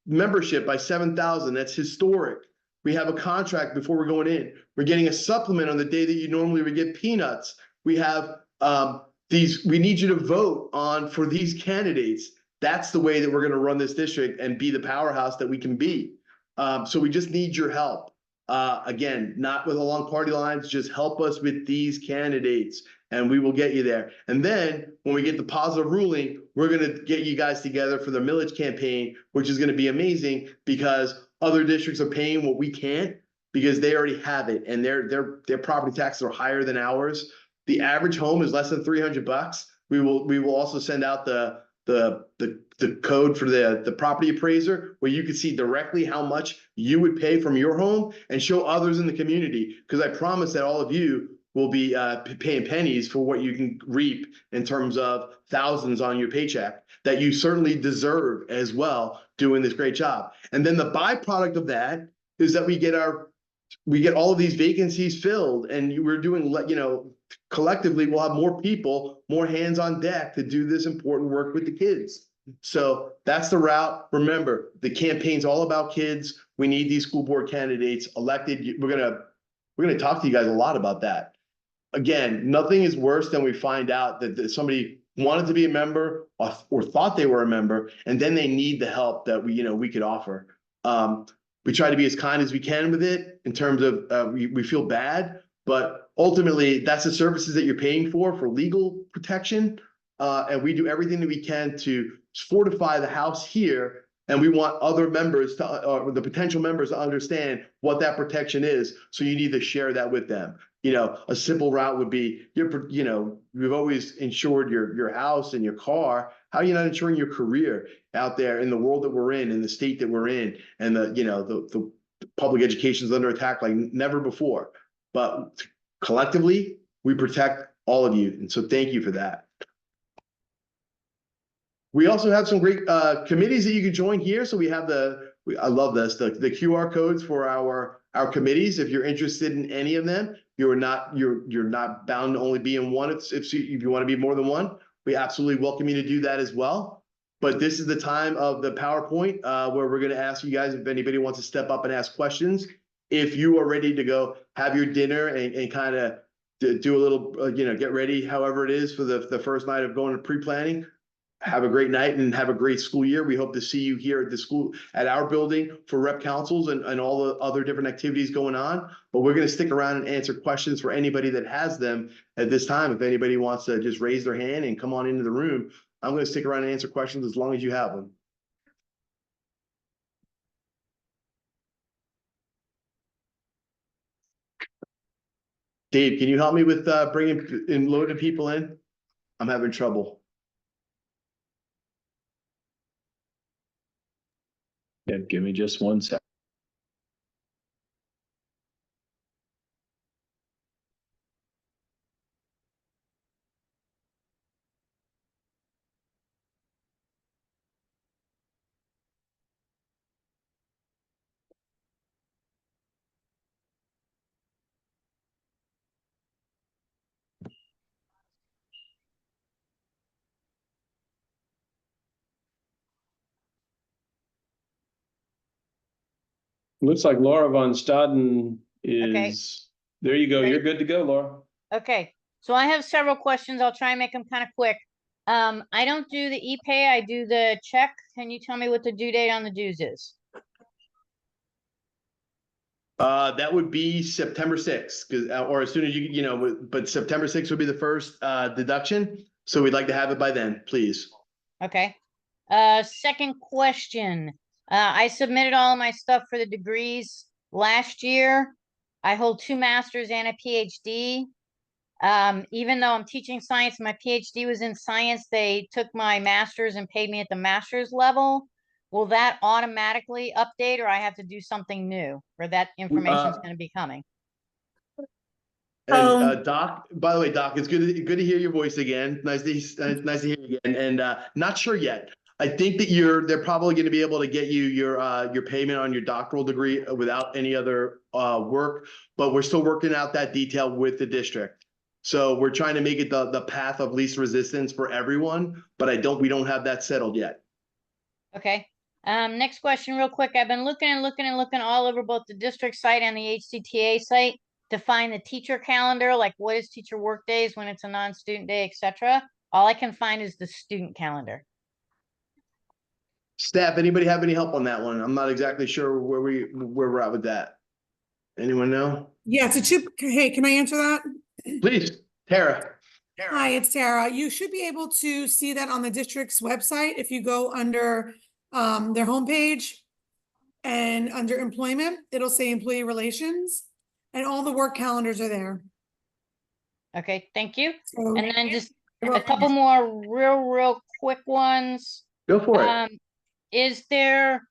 membership by 7,000. That's historic. We have a contract before we're going in. We're getting a supplement on the day that you normally would get peanuts. We have we need you to vote for these candidates. That's the way that we're going to run this district and be the powerhouse that we can be. So we just need your help. Again, not with along party lines, just help us with these candidates and we will get you there. And then when we get the positive ruling, we're going to get you guys together for the millage campaign, which is going to be amazing because other districts are paying what we can't because they already have it and their property taxes are higher than ours. The average home is less than $300. We will also send out the code for the property appraiser where you can see directly how much you would pay from your home and show others in the community. Because I promise that all of you will be paying pennies for what you can reap in terms of thousands on your paycheck that you certainly deserve as well doing this great job. And then the byproduct of that is that we get all of these vacancies filled and we're doing, collectively we'll have more people, more hands on deck to do this important work with the kids. So that's the route. Remember, the campaign's all about kids. We need these school board candidates elected. We're gonna talk to you guys a lot about that. Again, nothing is worse than we find out that somebody wanted to be a member or thought they were a member, and then they need the help that we could offer. We try to be as kind as we can with it in terms of we feel bad, but ultimately that's the services that you're paying for legal protection. And we do everything that we can to fortify the house here. And we want other members the potential members to understand what that protection is. So you need to share that with them. A simple route would be, we've always insured your house and your car. How are you not insuring your career out there in the world that we're in the state that we're in, and the public education is under attack like never before. But collectively, we protect all of you. And so thank you for that. We also have some great committees that you can join here. So we have I love this, the QR codes for our our committees. If you're interested in any of them, you're not bound to only be in one. If you want to be more than one, we absolutely welcome you to do that as well. But this is the time of the PowerPoint where we're going to ask you guys if anybody wants to step up and ask questions. If you are ready to go have your dinner and kind of do a little, get ready, however it is for the first night of going to pre-planning, have a great night and have a great school year. We hope to see you here at the school, at our building for rep councils and all the other different activities going on. But we're going to stick around and answer questions for anybody that has them at this time. If anybody wants to just raise their hand and come on into the room, I'm going to stick around and answer questions as long as you have them. Dave, can you help me with bringing and loading people in? I'm having trouble. Yeah, give me just 1 sec. Looks like Laura von Staden is, there you go. Ready? You're good to go, Laura. Okay, so I have several questions. I'll try and make them kind of quick. I don't do the e-pay, I do the check. Can you tell me what the due date on the dues is? That would be September 6th, because or as soon as but September 6th would be the first deduction. So we'd like to have it by then, please. Okay. Second question. I submitted all of my stuff for the degrees last year. I hold 2 masters and a PhD. Even though I'm teaching science, my PhD was in science, they took my master's and paid me at the master's level. Will that automatically update, or I have to do something new, or that information is going to be coming? And Doc, by the way, Doc, it's good to hear your voice again. Nice to hear you again. And not sure yet. I think that they're probably going to be able to get you your payment on your doctoral degree without any other work, but we're still working out that detail with the district. So we're trying to make it the path of least resistance for everyone, but we don't have that settled yet. Okay. Next question real quick. I've been looking all over both the district site and the HCTA site to find the teacher calendar, like what is teacher work days when it's a non-student day, etc. All I can find is the student calendar. Staff, anybody have any help on that one? I'm not exactly sure where we're at with that. Anyone know? Yeah, it's a chip. Hey, can I answer that? Please, Tara. Hi, it's Tara. You should be able to see that on the district's website. If you go under their homepage and under employment, it'll say employee relations and all the work calendars are there. Okay, thank you. So, And then just you're a welcome. couple more real quick ones. Go for it. Is there,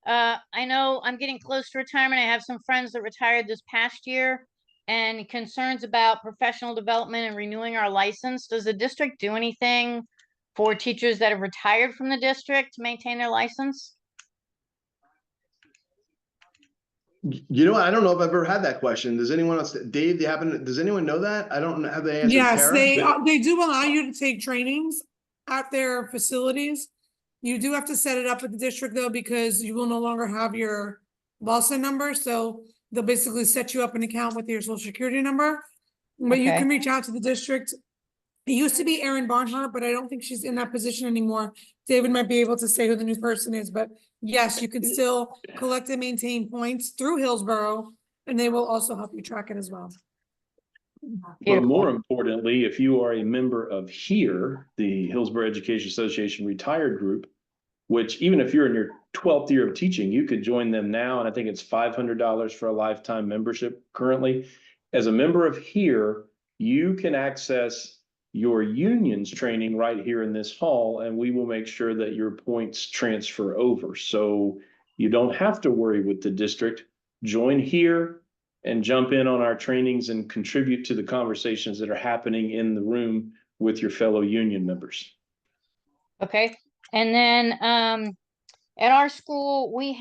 I know I'm getting close to retirement. I have some friends that retired this past year and concerns about professional development and renewing our license. Does the district do anything for teachers that have retired from the district to maintain their license? I don't know if I've ever had that question. Does anyone else, Dave, does anyone know that? I don't have the answer. Yes, Tara? they do allow you to take trainings at their facilities. You do have to set it up with the district though, because you will no longer have your LAWSA number. So they'll basically set you up an account with your social security number. But you Okay. can reach out to the district. It used to be Erin Barnhart, but I don't think she's in that position anymore. David might be able to say who the new person is, but yes, you can still collect and maintain points through Hillsborough, and they will also help you track it as well. But Beautiful. more importantly, if you are a member of HERE, the Hillsborough Education Association Retired Group, which even if you're in your 12th year of teaching, you could join them now. And I think it's $500 for a lifetime membership currently. As a member of HERE, you can access your union's training right here in this hall, and we will make sure that your points transfer over. So you don't have to worry with the district. Join HERE and jump in on our trainings and contribute to the conversations that are happening in the room with your fellow union members. Okay, and then At our school, we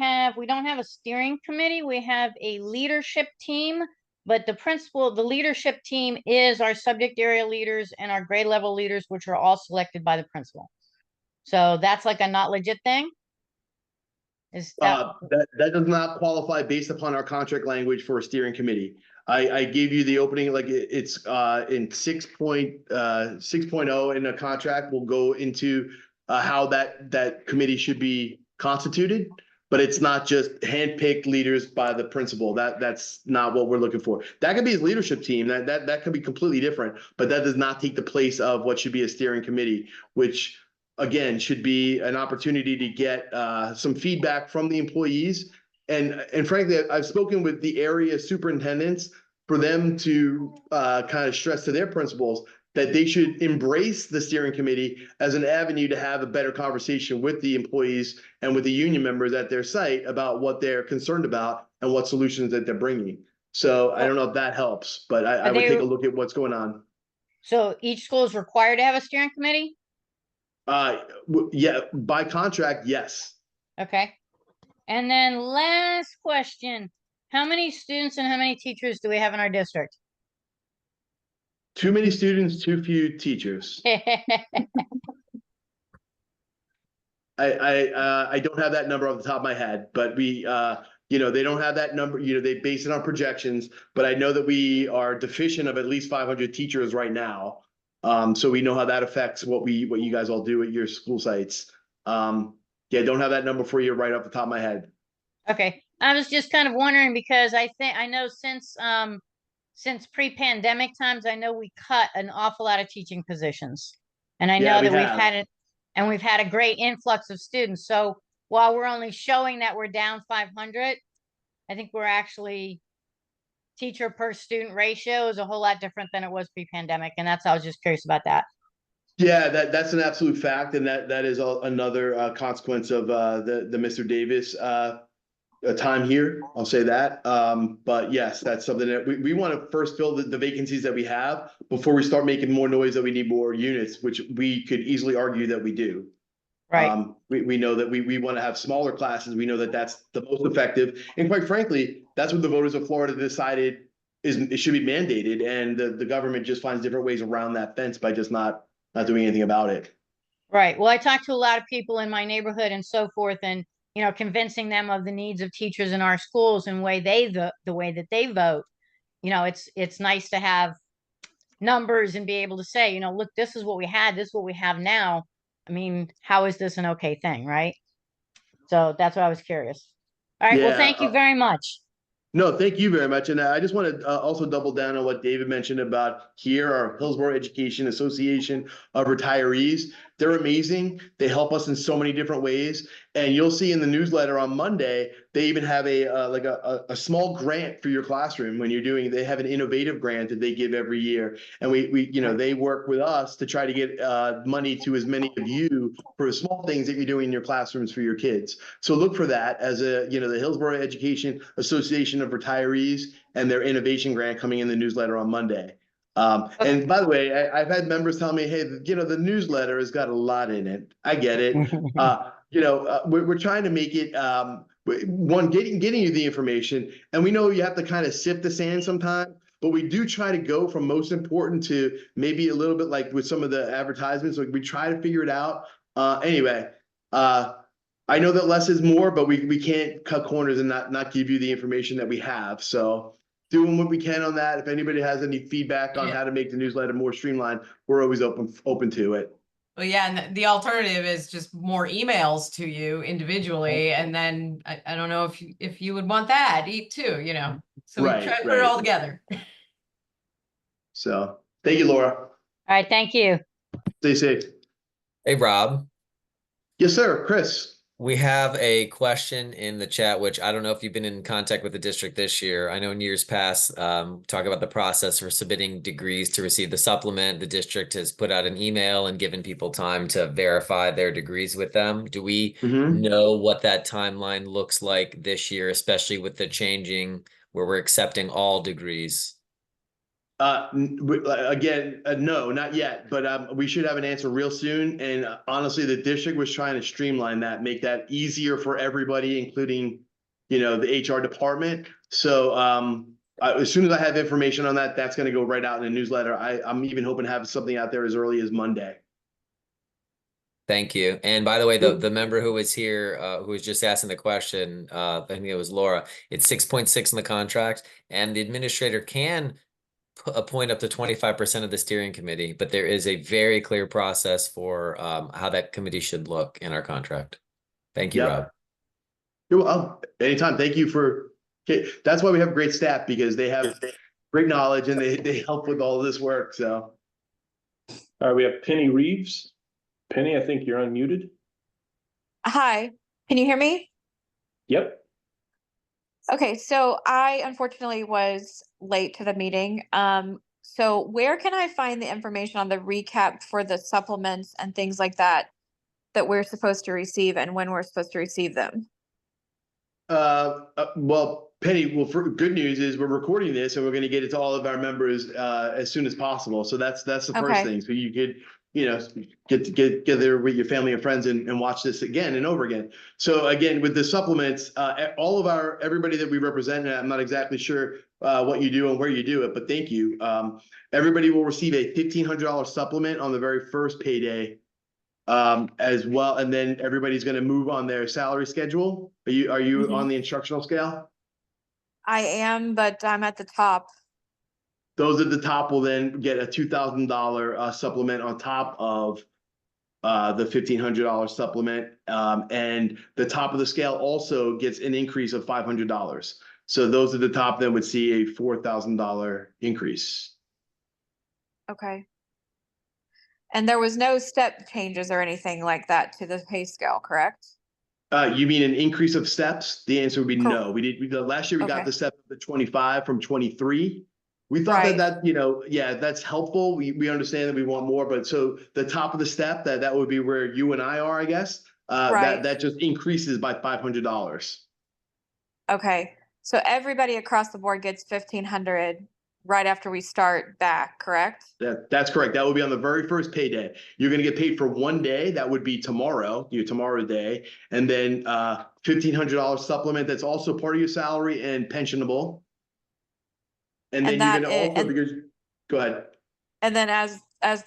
don't have a steering committee. We have a leadership team, but the leadership team is our subject area leaders and our grade level leaders, which are all selected by the principal. So that's like a not legit thing? Is that, That does not qualify based upon our contract language for a steering committee. I gave you the opening, like it's in 6.0 in the contract will go into how that committee should be constituted, but it's not just handpicked leaders by the principal. That's not what we're looking for. That could be his leadership team. That could be completely different, but that does not take the place of what should be a steering committee, which again should be an opportunity to get some feedback from the employees. And frankly, I've spoken with the area superintendents for them to kind of stress to their principals that they should embrace the steering committee as an avenue to have a better conversation with the employees and with the union members at their site about what they're concerned about and what solutions that they're bringing. So I don't know if that helps, but I would take a look at what's going on. so each school is required to have a steering committee? Yeah, by contract, yes. Okay. And then last question, how many students and how many teachers do we have in our district? Too many students, too few teachers. I don't have that number off the top of my head, but we, they don't have that number, they base it on projections, but I know that we are deficient of at least 500 teachers right now. So we know how that affects what you guys all do at your school sites. Yeah, don't have that number for you right off the top of my head. Okay, I was just kind of wondering because I know since pre-pandemic times, I know we cut an awful lot of teaching positions. And I Yeah, know we that we've have. had it, and we've had a great influx of students. So while we're only showing that we're down 500, I think we're actually teacher per student ratio is a whole lot different than it was pre-pandemic. And I was just curious about that. Yeah, that's an absolute fact, and that is another consequence of the Mr. Davis time here. I'll say that. But yes, that's something that we want to first fill the vacancies that we have before we start making more noise that we need more units, which we could easily argue that we do. Right. We know that we want to have smaller classes. We know that that's the most effective, and quite frankly, that's what the voters of Florida decided it should be mandated, and the government just finds different ways around that fence by just not doing anything about it. Right. Well, I talked to a lot of people in my neighborhood and so forth, and convincing them of the needs of teachers in our schools and the way that they vote. It's nice to have numbers and be able to say, look, this is what we had, this is what we have now. I mean, how is this an okay thing, right? So that's why I was curious. All right. Well, thank you very much. No, thank you very much. And I just want to also double down on what David mentioned about here, our Hillsborough Education Association of Retirees. They're amazing. They help us in so many different ways. And you'll see in the newsletter on Monday, they even have a small grant for your classroom when they have an innovative grant that they give every year. And they work with us to try to get money to as many of you for the small things that you're doing in your classrooms for your kids. So look for that as the Hillsborough Education Association of Retirees and their innovation grant coming in the newsletter on Monday. And by the way, I've had members tell me, hey, the newsletter has got a lot in it. I get it. We're trying to make it getting you the information, and we know you have to kind of sift the sand sometimes, but we do try to go from most important to maybe a little bit like with some of the advertisements. Like we try to figure it out. Anyway, I know that less is more, but we can't cut corners and not give you the information that we have. So doing what we can on that. If anybody has any feedback on how to make the newsletter more streamlined, we're always open to it. Well, yeah, and the alternative is just more emails to you individually, and then I don't know if you would want that too, So we try to put it all together. So thank you, Laura. All right, thank you. Stay safe. Hey, Rob. Yes, sir. Chris. We have a question in the chat, which I don't know if you've been in contact with the district this year. I know in years past, talk about the process for submitting degrees to receive the supplement. The district has put out an email and given people time to verify their degrees with them. Do we know what that timeline looks like this year, especially with the changing where we're accepting all degrees? Again, no, not yet, but we should have an answer real soon. And honestly, the district was trying to streamline that, make that easier for everybody, including, you know, the HR department. So as soon as I have information on that, that's going to go right out in the newsletter. I'm even hoping to have something out there as early as Monday. Thank you. And by the way, the member who was here, who was just asking the question, I think it was Laura, it's 6.6 in the contract, and the administrator can appoint up to 25% of the steering committee, but there is a very clear process for how that committee should look in our contract. Thank you, Yep. Rob. You're welcome. Anytime. Thank you for, okay, that's why we have great staff, because they have great knowledge and they help with all of this work. So. All right, we have Penny Reeves. Penny, I think you're unmuted. Hi, can you hear me? Yep. Okay, so I unfortunately was late to the meeting. So where can I find the information on the recap for the supplements and things like that that we're supposed to receive and when we're supposed to receive them? Well, Penny, well, good news is we're recording this and we're going to get it to all of our members as soon as possible. So that's the first Okay. thing. So you could, you know, get together with your family and friends and watch this again and over again. So again, with the supplements, all of everybody that we represent, and I'm not exactly sure what you do and where you do it, but thank you. Everybody will receive a $1,500 supplement on the very first payday. As well, and then everybody's going to move on their salary schedule. Are you on the instructional scale? I am, but I'm at the top. Those at the top will then get a $2,000 supplement on top of the $1,500 supplement, and the top of the scale also gets an increase of $500. So those at the top then would see a $4,000 increase. Okay. And there was no step changes or anything like that to the pay scale, correct? You mean an increase of steps? The answer would be Cool. no. Last year we got Okay. the step to 25 from 23. We thought Right. that, you know, yeah, that's helpful. We understand that we want more, but so the top of the step, that would be where you and I are, I guess. Right. That just increases by $500. Okay, so everybody across the board gets 1,500 right after we start back, correct? That's correct. That will be on the very first payday. You're going to get paid for one day. That would be tomorrow, tomorrow's day, and then $1,500 supplement. That's also part of your salary and pensionable. And then you're going to also, because, go ahead. And then as at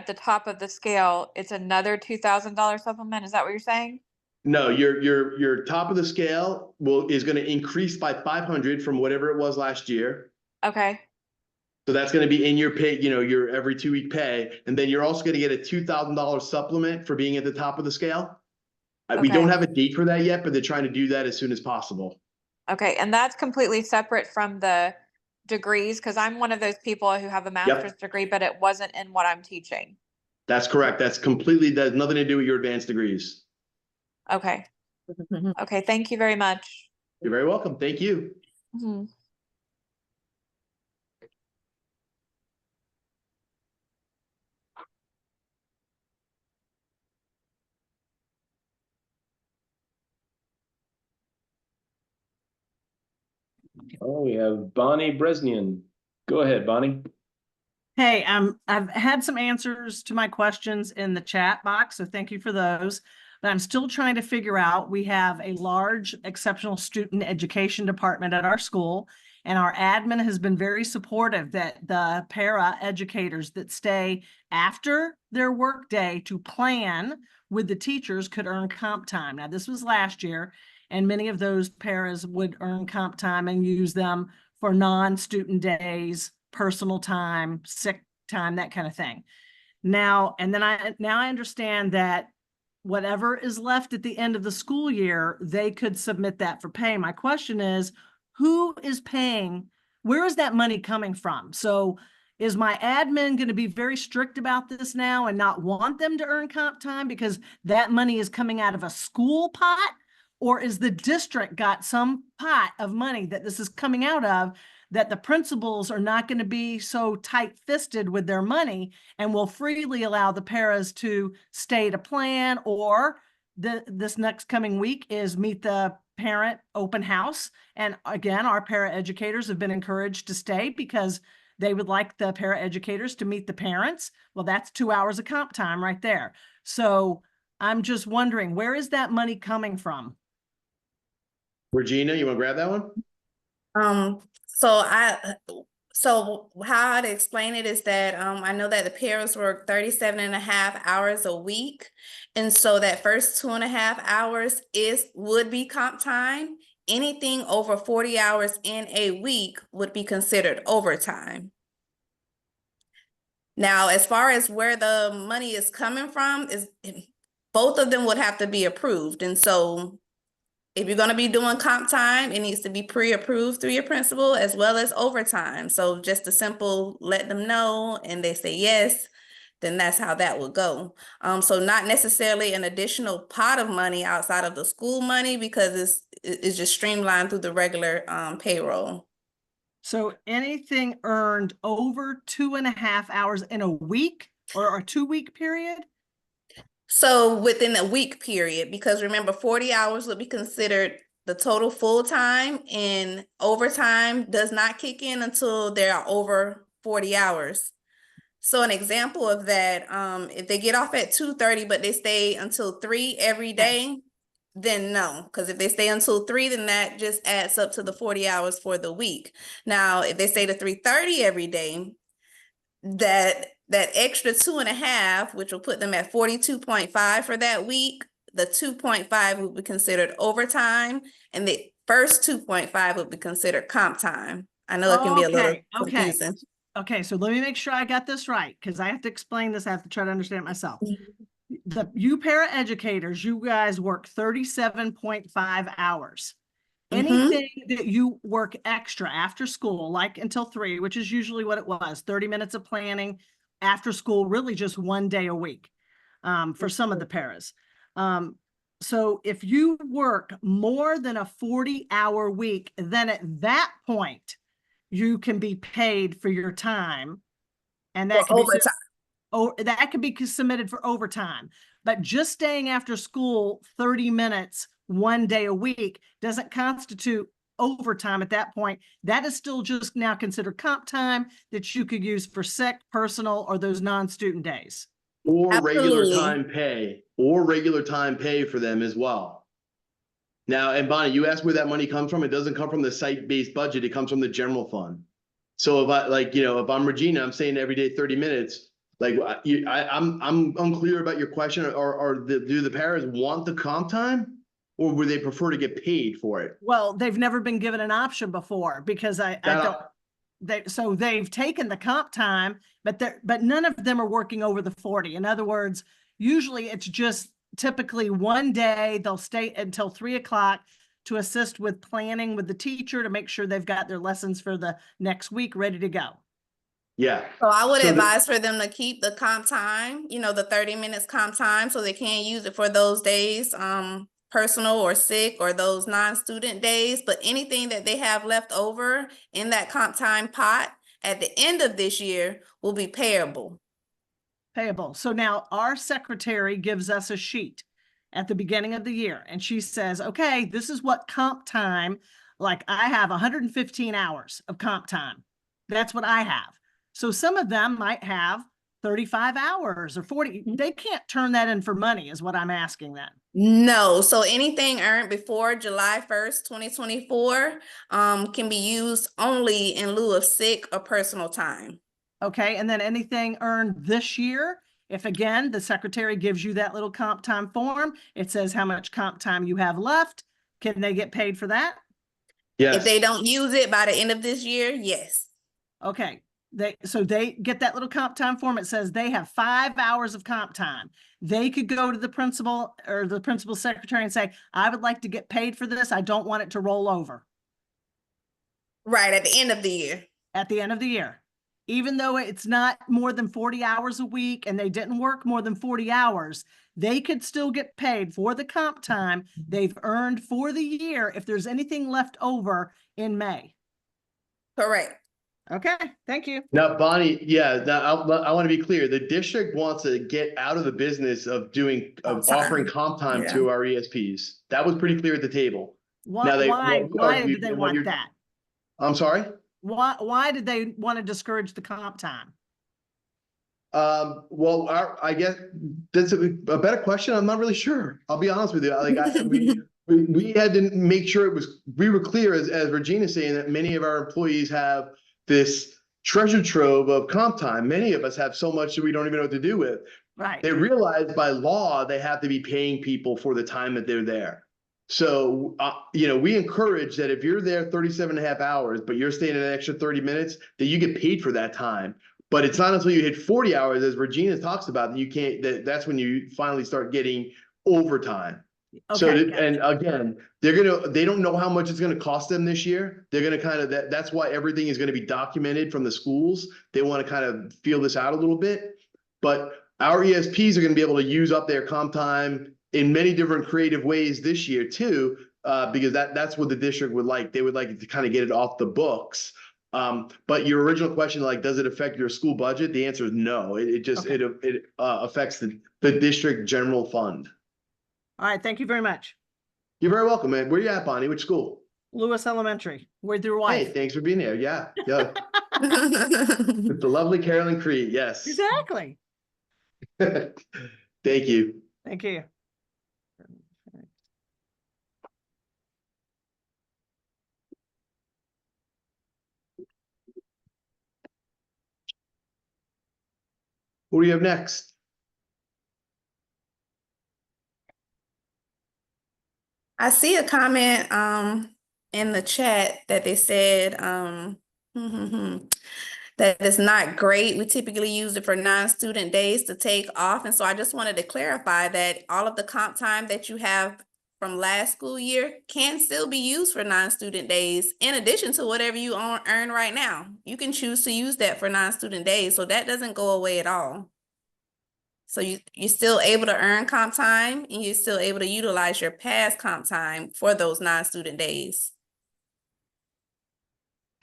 the top of the scale, it's another $2,000 supplement. Is that what you're saying? No, your top of the scale is going to increase by 500 from whatever it was last year. Okay. So that's going to be in your pay, your every 2-week pay. And then you're also going to get a $2,000 supplement for being at the top of the scale. We don't have a date for that yet, but they're trying to do that as soon as possible. Okay, and that's completely separate from the degrees, because I'm one of those people who have a master's degree, but it wasn't in what I'm teaching. That's correct. That's nothing to do with your advanced degrees. Okay. Okay, thank you very much. You're very welcome. Thank you. Mhm. Oh, we have Bonnie Bresnian. Go ahead, Bonnie. Hey, I've had some answers to my questions in the chat box, so thank you for those. But I'm still trying to figure out, we have a large exceptional student education department at our school, and our admin has been very supportive that the para educators that stay after their workday to plan with the teachers could earn comp time. Now, this was last year, and many of those paras would earn comp time and use them for non-student days, personal time, sick time, that kind of thing. Now I understand that whatever is left at the end of the school year, they could submit that for pay. My question is, who is paying? Where is that money coming from? So is my admin going to be very strict about this now and not want them to earn comp time because that money is coming out of a school pot? Or is the district got some pot of money that this is coming out of that the principals are not going to be so tight-fisted with their money and will freely allow the paras to stay to plan, or this next coming week is meet the parent open house. And again, our para educators have been encouraged to stay because They would like the paraeducators to meet the parents. Well, that's 2 hours of comp time right there. So I'm just wondering, where is that money coming from? Regina, you want to grab that one? So how I'd explain it is that, I know that the paras work 37.5 hours a week. And so that first 2.5 hours would be comp time. Anything over 40 hours in a week would be considered overtime. Now, as far as where the money is coming from, both of them would have to be approved. And so if you're gonna be doing comp time, it needs to be pre-approved through your principal as well as overtime. So just a simple let them know and they say yes, then that's how that would go. So not necessarily an additional pot of money outside of the school money because it's just streamlined through the regular payroll. So anything earned over 2.5 hours in a week or a 2-week period? So within a week period, because remember 40 hours would be considered the total full time, and overtime does not kick in until there are over 40 hours. So an example of that, if they get off at 2:30, but they stay until 3 every day, then no, because if they stay until 3, then that just adds up to the 40 hours for the week. Now, if they stay to 3:30 every day, that extra 2.5, which will put them at 42.5 for that week, the 2.5 would be considered overtime, and the first 2.5 would be considered comp time. I know it can be a little confusing. Okay, so let me make sure I got this right, because I have to explain this. I have to try to understand it myself. You paraeducators, you guys work 37.5 hours. Anything that you work extra after school, like until 3, which is usually what it was, 30 minutes of planning after school, really just 1 day a week for some of the paras. So if you work more than a 40-hour week, then at that point, you can be paid for your time. And that can be that could be submitted for overtime. But just staying after school 30 minutes 1 day a week doesn't constitute overtime at that point. That is still just now considered comp time that you could use for sick, personal, or those non-student days. Or regular time pay for them as well. Now, and Bonnie, you asked where that money comes from. It doesn't come from the site-based budget. It comes from the general fund. So if I'm Regina, I'm saying every day 30 minutes. Like I'm unclear about your question. Do the paras want the comp time, or would they prefer to get paid for it? Well, they've never been given an option before because so they've taken the comp time, but none of them are working over the 40. In other words, usually it's just typically 1 day. They'll stay until 3 o'clock to assist with planning with the teacher to make sure they've got their lessons for the next week ready to go. Yeah. So I would advise for them to keep the comp time, the 30 minutes comp time, so they can use it for those days, personal or sick or those non-student days. But anything that they have left over in that comp time pot at the end of this year will be payable. So now our secretary gives us a sheet at the beginning of the year, and she says, okay, this is what comp time, like I have 115 hours of comp time. That's what I have. So some of them might have 35 hours or 40. They can't turn that in for money is what I'm asking then. No. So anything earned before July 1st, 2024 can be used only in lieu of sick or personal time. Okay. And then anything earned this year, if again, the secretary gives you that little comp time form, it says how much comp time you have left. Can they get paid for that? Yes. If they don't use it by the end of this year, yes. Okay. So they get that little comp time form. It says they have 5 hours of comp time. They could go to the principal or the principal secretary and say, I would like to get paid for this. I don't want it to roll over. Right, at the end of the year. At the end of the year. Even though it's not more than 40 hours a week and they didn't work more than 40 hours, they could still get paid for the comp time they've earned for the year if there's anything left over in May. Correct. Okay, thank you. Now, Bonnie, I want to be clear. The district wants to get out of the business of offering comp time to our ESPs. That was pretty clear at the table. Why do they want that? I'm sorry? Why did they want to discourage the comp time? Well, I guess that's a better question. I'm not really sure. I'll be honest with you. We had to make sure we were clear as Regina's saying that many of our employees have this treasure trove of comp time. Many of us have so much that we don't even know what to do with. Right. They realize by law, they have to be paying people for the time that they're there. So, we encourage that if you're there 37 and a half hours, but you're staying an extra 30 minutes, that you get paid for that time. But it's not until you hit 40 hours, as Regina talks about, that you can't, that's when you finally start getting overtime. So, Okay, and again, they don't know how much it's gonna cost them this year. They're gonna kind of, that's why everything is gonna be documented from the schools. They want to kind of feel this out a little bit. But our ESPs are gonna be able to use up their comp time in many different creative ways this year too, because that's what the district would like. They would like to kind of get it off the books. But your original question, like, does it affect your school budget? The answer is no. It just, Okay. it affects the district general fund. all right, thank you very much. You're very welcome, man. Where you at, Bonnie? Which school? Lewis Elementary, with your Hey, wife. thanks for being here. Yeah, yeah. With the lovely Carolyn Creed, yes. Exactly. Thank you. Thank you. Who do you have next? I see a comment in the chat that they said that it's not great. We typically use it for non-student days to take off. And so I just wanted to clarify that all of the comp time that you have from last school year can still be used for non-student days in addition to whatever you earn right now. You can choose to use that for non-student days. So that doesn't go away at all. So you're still able to earn comp time and you're still able to utilize your past comp time for those non-student days.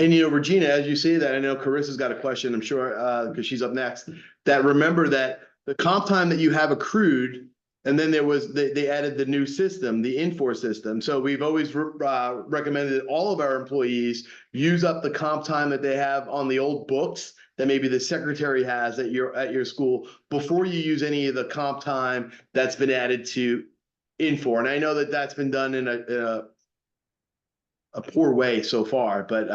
And Regina, as you say that, I know Carissa's got a question, I'm sure, because she's up next. That remember that the comp time that you have accrued, and then they added the new system, the Infor system. So we've always recommended that all of our employees use up the comp time that they have on the old books that maybe the secretary has at your school before you use any of the comp time that's been added to Infor. And I know that that's been done in a poor way so far, but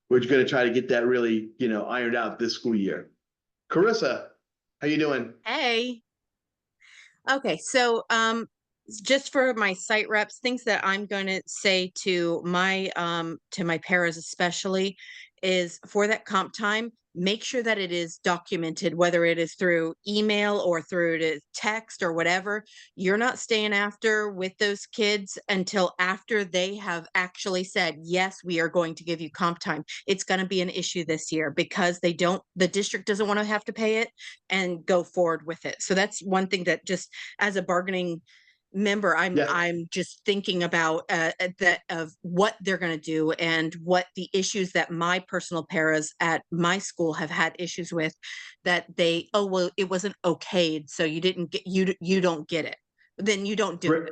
we're going to try to get that really, ironed out this school year. Carissa, how you doing? Hey. Okay, so just for my site reps, things that I'm going to say to my paras especially is for that comp time, make sure that it is documented, whether it is through email or through to text or whatever. You're not staying after with those kids until after they have actually said, yes, we are going to give you comp time. It's going to be an issue this year because the district doesn't want to have to pay it and go forward with it. So that's one thing that just as a bargaining member, I'm just thinking about that of what they're going to do and what the issues that my personal paras at my school have had issues with, that well, it wasn't okayed, so you didn't get you don't get it, then you don't do it.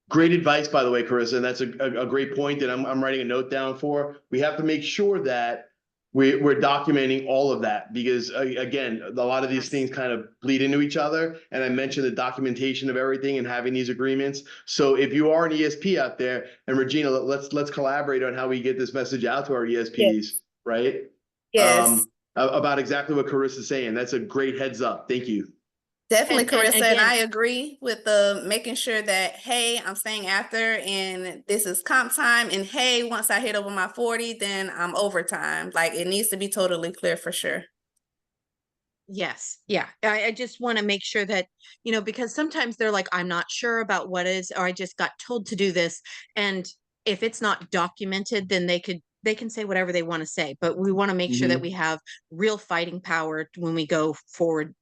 Great advice, by the way, Carissa, and that's a great point that I'm writing a note down for. We have to make sure that we're documenting all of that because again, a lot of these things kind of bleed into each other. And I mentioned the documentation of everything and having these agreements. So if you are an ESP out there, and Regina, let's collaborate on how we get this message out to our ESPs, right? Yes. About exactly what Carissa's saying. That's a great heads up. Thank you. Definitely, Carissa, and again, I agree with making sure that, hey, I'm staying after and this is comp time, and hey, once I hit over my 40, then I'm overtime. Like it needs to be totally clear for sure. Yes. Yeah. I just want to make sure that, because sometimes they're like, I'm not sure about what is, or I just got told to do this. And if it's not documented, then they can say whatever they want to say, but we want to make sure that we have real fighting power when we go forward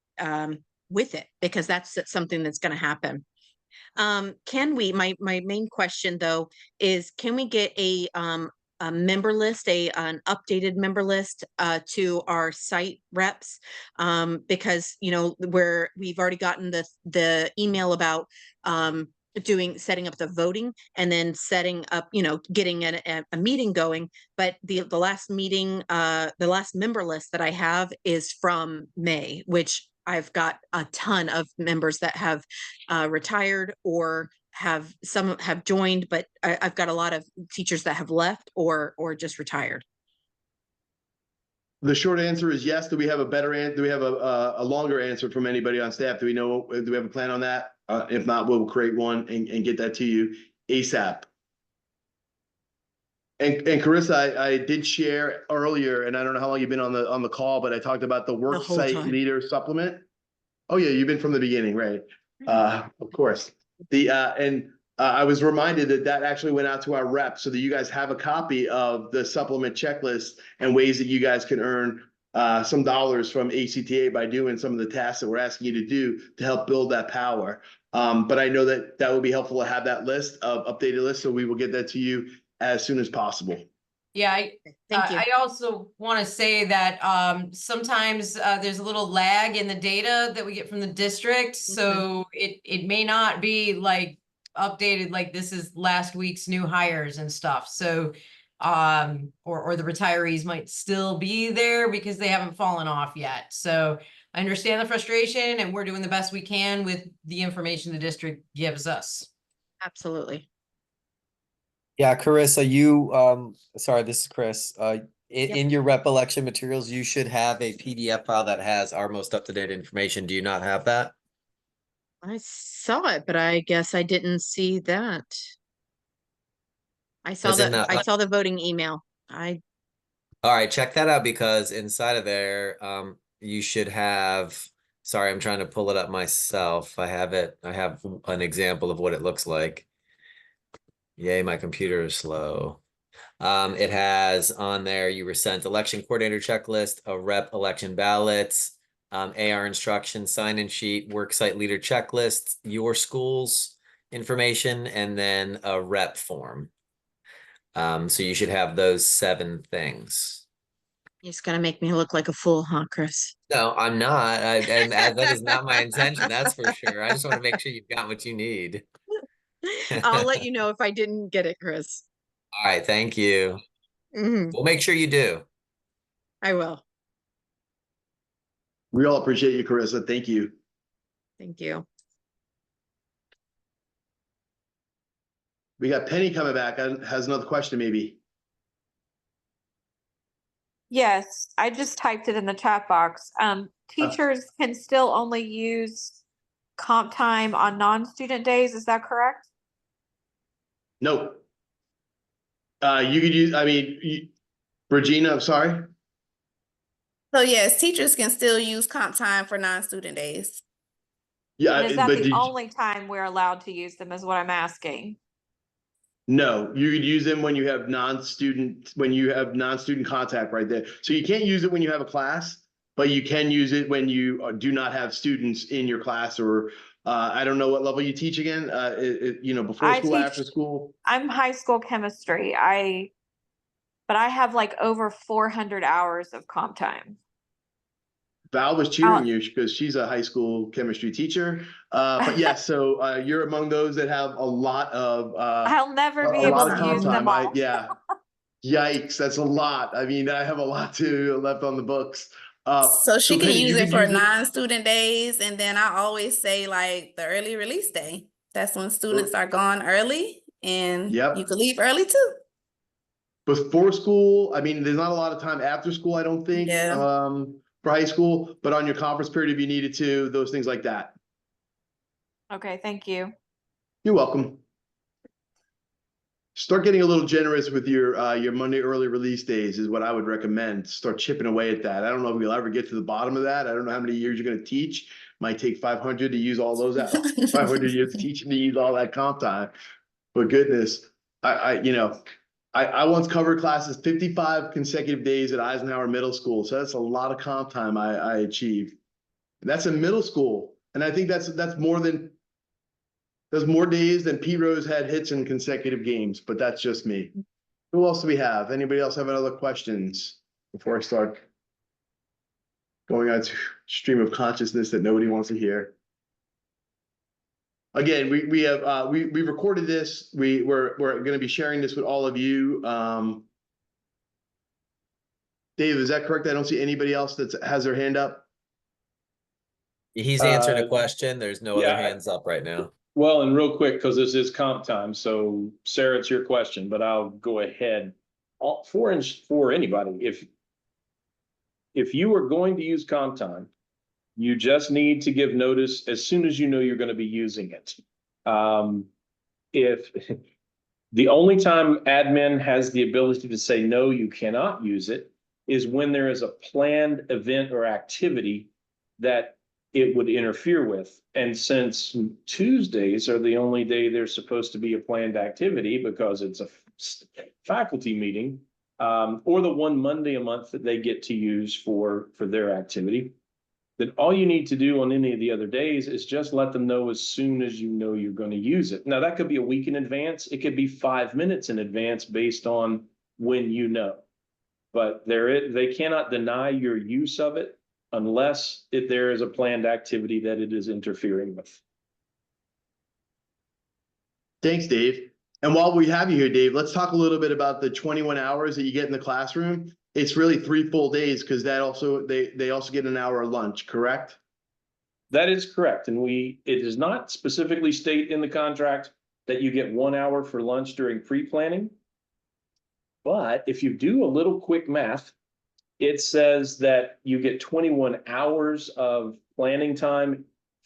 with it, because that's something that's going to happen. Can we, my main question though, is can we get a member list, an updated member list to our site reps? Because, we've already gotten the email about setting up the voting and then setting up, getting a meeting going. But the last meeting, the last member list that I have is from May, which I've got a ton of members that have retired or some have joined, but I've got a lot of teachers that have left or just retired. The short answer is yes. Do we have a better answer? Do we have a longer answer from anybody on staff? Do we have a plan on that? If not, we'll create one and get that to you ASAP. And Carissa, I did share earlier, and I don't know how long you've been on the call, but I talked about the whole worksite time. leader supplement. Oh yeah, you've been from the beginning, right? Of course. I was reminded that actually went out to our reps so that you guys have a copy of the supplement checklist and ways that you guys can earn some dollars from ACTA by doing some of the tasks that we're asking you to do to help build that power. But I know that would be helpful to have that list of updated list, so we will get that to you as soon as possible. Yeah, Thank you. I also want to say that sometimes there's a little lag in the data that we get from the district. So it may not be like updated, like this is last week's new hires and stuff. So or the retirees might still be there because they haven't fallen off yet. So I understand the frustration, and we're doing the best we can with the information the district gives us. Absolutely. Yeah, Carissa, sorry, this is Chris. In your rep election materials, you should have a PDF file that has our most up-to-date information. Do you not have that? I saw it, but I guess I didn't see that. I saw Is it not- I saw the voting email. All right, check that out, because inside of there, you should have, sorry, I'm trying to pull it up myself. I have an example of what it looks like. Yay, my computer is slow. It has on there, you were sent election coordinator checklist, a rep election ballots, AR instructions, sign-in sheet, worksite leader checklist, your school's information, and then a rep form. So you should have those 7 things. It's gonna make me look like a fool, huh, Chris? No, I'm not. And that is not my intention, that's for sure. I just want to make sure you've got what you need. I'll let you know if I didn't get it, Chris. All right, thank you. We'll make sure you do. I will. We all appreciate you, Carissa. Thank you. Thank you. We got Penny coming back. Has another question, maybe. Yes, I just typed it in the chat box. Teachers can still only use comp time on non-student days, is that correct? No. You could use, Regina, I'm sorry. So yes, teachers can still use comp time for non-student days. Yeah, And is that but the only time we're allowed to use them is what I'm asking? no, you could use them when you have non-student contact right there. So you can't use it when you have a class, but you can use it when you do not have students in your class, or I don't know what level you teach again, before school, after school. I'm high school chemistry. But I have like over 400 hours of comp time. Val was cheering you because she's a high school chemistry teacher. But yes, so you're among those that have a lot of I'll never be able to use them all. Yeah. Yikes, that's a lot. I mean, I have a lot too left on the books. So she can Penny, use you it could for non-student days, and then I always say like the early release day. That's when students are gone early, and Yep. you could leave early too. Before school, I mean, there's not a lot of time after school, I don't think, Yeah. for high school, but on your conference period, if you needed to, those things like that. Okay, thank you. You're welcome. Start getting a little generous with your Monday early release days is what I would recommend. Start chipping away at that. I don't know if we'll ever get to the bottom of that. I don't know how many years you're going to teach. Might take 500 to use all those 500 years teaching to use all that comp time. But goodness, I once covered classes 55 consecutive days at Eisenhower Middle School. So that's a lot of comp time I achieved. That's in middle school. And I think that's more days than Pete Rose had hits in consecutive games, but that's just me. Who else do we have? Anybody else have any other questions before I start going on to stream of consciousness that nobody wants to hear? again, we have, we recorded this. We're going to be sharing this with all of you. Dave, is that correct? I don't see anybody else that has their hand up. He's answering a Uh, question. There's no yeah, other hands up right now. Well, and real quick, because this is comp time, so Sarah, it's your question, but I'll go ahead. For anybody, if you are going to use comp time, you just need to give notice as soon as you know you're going to be using it. If the only time admin has the ability to say, no, you cannot use it, is when there is a planned event or activity that it would interfere with. And since Tuesdays are the only day there's supposed to be a planned activity because it's a faculty meeting, or the one Monday a month that they get to use for their activity, then all you need to do on any of the other days is just let them know as soon as you know you're going to use it. Now, that could be a week in advance. It could be 5 minutes in advance based on when you know. But they cannot deny your use of it unless there is a planned activity that it is interfering with. Thanks, Dave. And while we have you here, Dave, let's talk a little bit about the 21 hours that you get in the classroom. It's really 3 full days because that also they also get an hour of lunch, correct? That is correct. And it does not specifically state in the contract that you get 1 hour for lunch during pre-planning. But if you do a little quick math, it says that you get 21 hours of planning time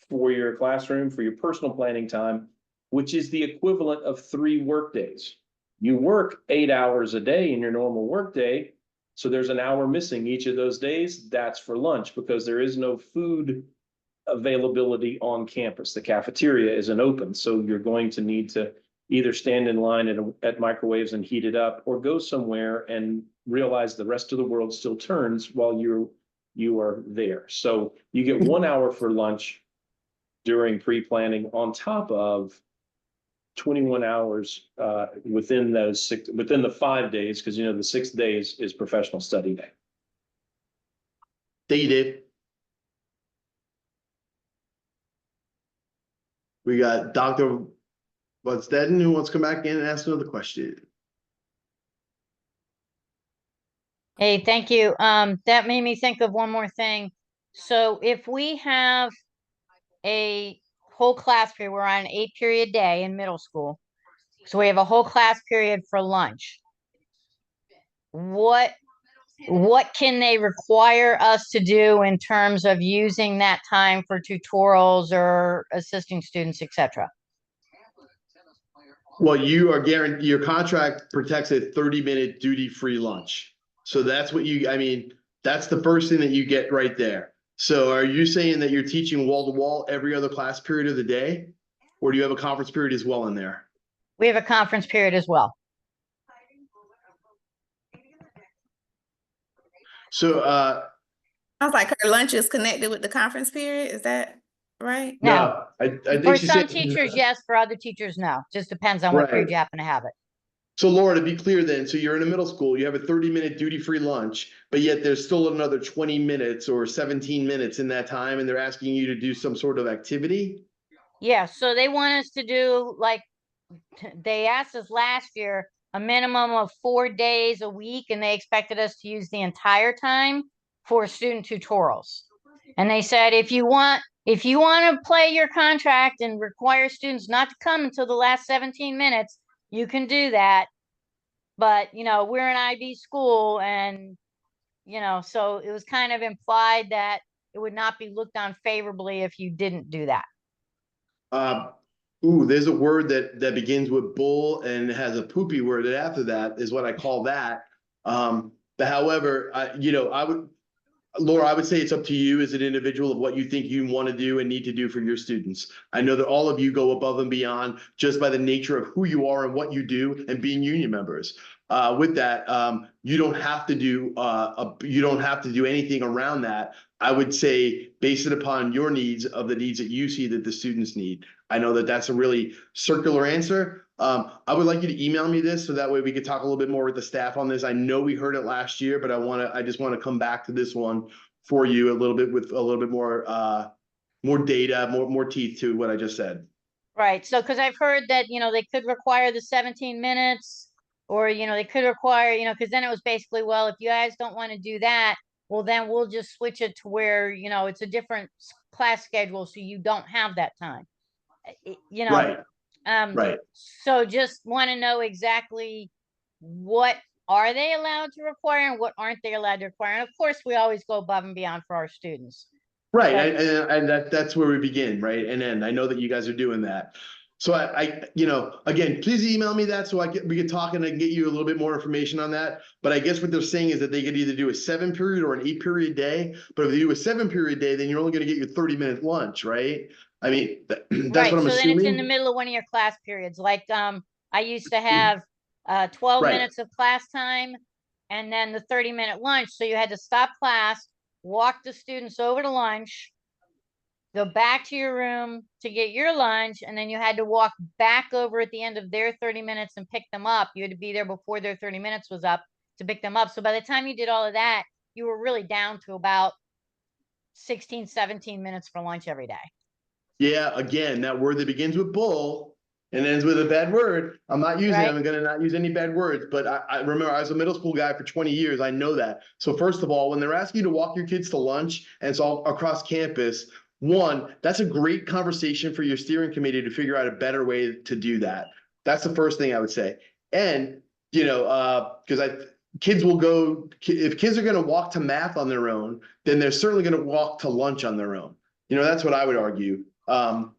for your classroom, for your personal planning time, which is the equivalent of 3 work days. You work 8 hours a day in your normal work day. So there's an hour missing each of those days. That's for lunch because there is no food availability on campus. The cafeteria isn't open. So you're going to need to either stand in line at microwaves and heat it up, or go somewhere and realize the rest of the world still turns while you are there. So you get 1 hour for lunch during pre-planning on top of 21 hours within the 5 days, because the 6 days is professional study day. Thank you, Dave. We got Dr. Budstetten who wants to come back in and ask another question. Hey, thank you. That made me think of one more thing. So if we have a whole class period, we're on an 8-period day in middle school. So we have a whole class period for lunch. What can they require us to do in terms of using that time for tutorials or assisting students, etc.? Well, you are guaranteed, your contract protects a 30-minute duty-free lunch. So that's what that's the first thing that you get right there. So are you saying that you're teaching wall to wall every other class period of the day? Or do you have a conference period as well in there? We have a conference period as well. So I was like, her lunch is connected with the conference period. Is that right? No. I think For she some said teachers, yes. For other teachers, no. Just depends on what period Right. you happen to have it. So Laura, to be clear then, so you're in a middle school, you have a 30-minute duty-free lunch, but yet there's still another 20 minutes or 17 minutes in that time, and they're asking you to do some sort of activity? Yeah, so they want us to do, like, they asked us last year, a minimum of 4 days a week, and they expected us to use the entire time for student tutorials. And they said, if you want to play your contract and require students not to come until the last 17 minutes, you can do that. But, we're an IB school, and, so it was kind of implied that it would not be looked on favorably if you didn't do that. There's a word that begins with bull and has a poopy word after that is what I call that. But however, Laura, I would say it's up to you as an individual of what you think you want to do and need to do for your students. I know that all of you go above and beyond just by the nature of who you are and what you do and being union members. With that, you don't have to do anything around that. I would say base it upon your needs of the needs that you see that the students need. I know that that's a really circular answer. I would like you to email me this so that way we could talk a little bit more with the staff on this. I know we heard it last year, but I just want to come back to this one for you a little bit with a little bit more more data, more teeth to what I just said. Right, so, because I've heard that, they could require the 17 minutes, or, they could require, because then it was basically, well, if you guys don't want to do that, well, then we'll just switch it to where, it's a different class schedule, so you don't have that time. Right, right. So just want to know exactly what are they allowed to require and what aren't they allowed to require? And of course, we always go above and beyond for our students. Right, But- and that's where we begin, right? And then I know that you guys are doing that. So again, please email me that so we could talk and I can get you a little bit more information on that. But I guess what they're saying is that they could either do a 7-period or an 8-period day. But if they do a 7-period day, then you're only going to get your 30-minute lunch, right? I mean, that's Right, what I'm so then it's in the assuming. middle of one of your class periods, like, I used to have 12 Right. minutes of class time and then the 30-minute lunch, so you had to stop class, walk the students over to lunch, go back to your room to get your lunch, and then you had to walk back over at the end of their 30 minutes and pick them up. You had to be there before their 30 minutes was up to pick them up. So by the time you did all of that, you were really down to about 16, 17 minutes for lunch every day. Yeah, again, that word that begins with bull and ends with a bad word. I'm not using it. Right. I'm going to not use any bad words, but I remember I was a middle school guy for 20 years. I know that. So first of all, when they're asking you to walk your kids to lunch and it's all across campus, one, that's a great conversation for your steering committee to figure out a better way to do that. That's the first thing I would say. And, because kids will go, if kids are going to walk to math on their own, then they're certainly going to walk to lunch on their own. That's what I would argue. But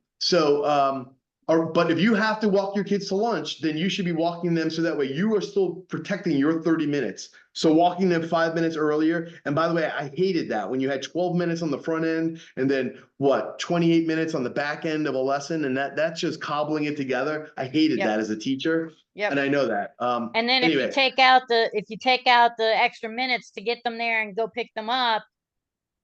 if you have to walk your kids to lunch, then you should be walking them so that way you are still protecting your 30 minutes. So walking them 5 minutes earlier. And by the way, I hated that when you had 12 minutes on the front end and then 28 minutes on the back end of a lesson. And that's just cobbling it together. I hated Yep. that as a teacher. Yep. And I know that. And then anyway. if you take out the extra minutes to get them there and go pick them up,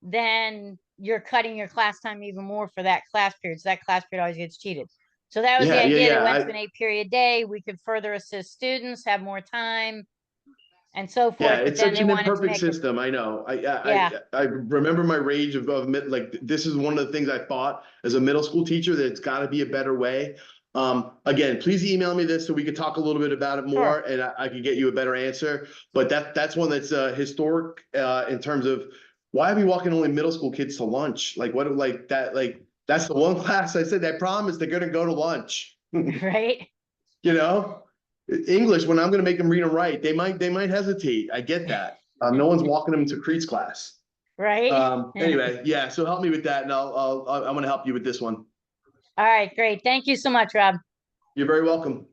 then you're cutting your class time even more for that class period. So that class period always gets cheated. So that was the idea that went to an 8-period day. We could further assist students, have more time, and so forth. Yeah, but it's then such they an wanted to imperfect make it- system. I know. Yeah. I remember my rage of like this is one of the things I fought as a middle school teacher that it's got to be a better way. Again, please email me this so we could talk a little bit about it more, and I can get you a better answer. But that's one that's historic in terms of why are we walking only middle school kids to lunch? Like what like that like that's the one class I said I promise they're gonna go to lunch. right. English, when I'm going to make them read and write, they might hesitate. I get that. No one's walking them to Creed's class. Right. Anyway, yeah. So help me with that, and I'm going to help you with this one. All right, great. Thank you so much, Rob. You're very welcome.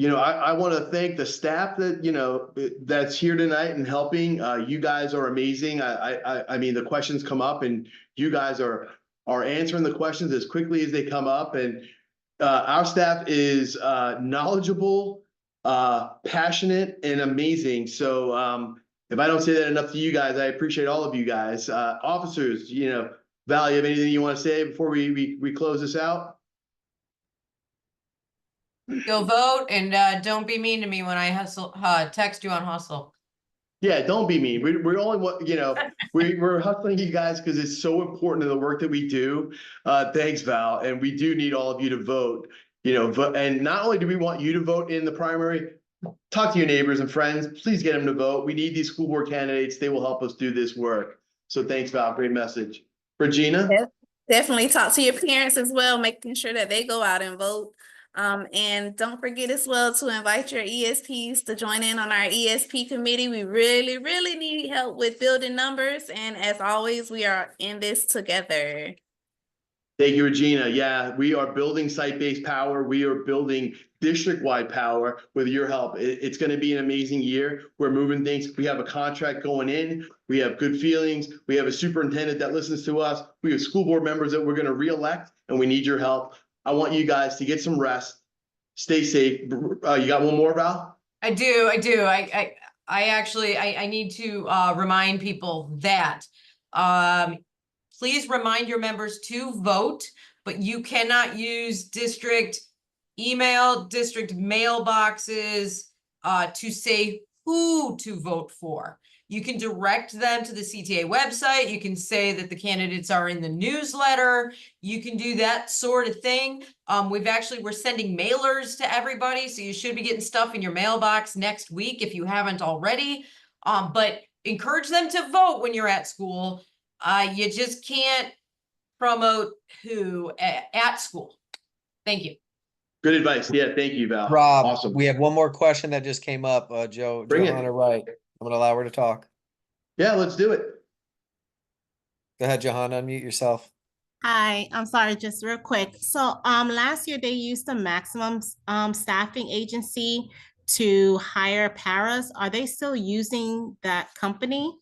I want to thank the staff that's here tonight and helping. You guys are amazing. I mean, the questions come up and you guys are answering the questions as quickly as they come up. And our staff is knowledgeable, passionate, and amazing. So if I don't say that enough to you guys, I appreciate all of you guys. Officers, Val, you have anything you want to say before we close this out? Go vote and don't be mean to me when I text you on hustle. Yeah, don't be mean. We're only we're hustling you guys because it's so important to the work that we do. Thanks, Val. And we do need all of you to vote. Vote. And not only do we want you to vote in the primary, talk to your neighbors and friends. Please get them to vote. We need these school board candidates. They will help us do this work. So thanks, Val. Great message. Regina? Definitely talk to your parents as well, making sure that they go out and vote. And don't forget as well to invite your ESPs to join in on our ESP committee. We really, really need help with building numbers. And as always, we are in this together. Thank you, Regina. Yeah, we are building site-based power. We are building district-wide power with your help. It's going to be an amazing year. We're moving things. We have a contract going in. We have good feelings. We have a superintendent that listens to us. We have school board members that we're going to re-elect, and we need your help. I want you guys to get some rest. Stay safe. You got one more, Val? I do. I actually need to remind people that please remind your members to vote, but you cannot use district email, district mailboxes to say who to vote for. You can direct them to the CTA website. You can say that the candidates are in the newsletter. You can do that sort of thing. We're sending mailers to everybody, so you should be getting stuff in your mailbox next week if you haven't already. But encourage them to vote when you're at school. You just can't promote who at school. Thank you. Good advice. Yeah, thank you, Val. Rob, Awesome. we have one more question that just came up. Bring it. Johanna Wright. I'm gonna allow her to talk. Yeah, let's do it. Go ahead, Johanna, unmute yourself. Hi, I'm sorry, just real quick. So, last year they used the maximum, staffing agency to hire paras. Are they still using that company?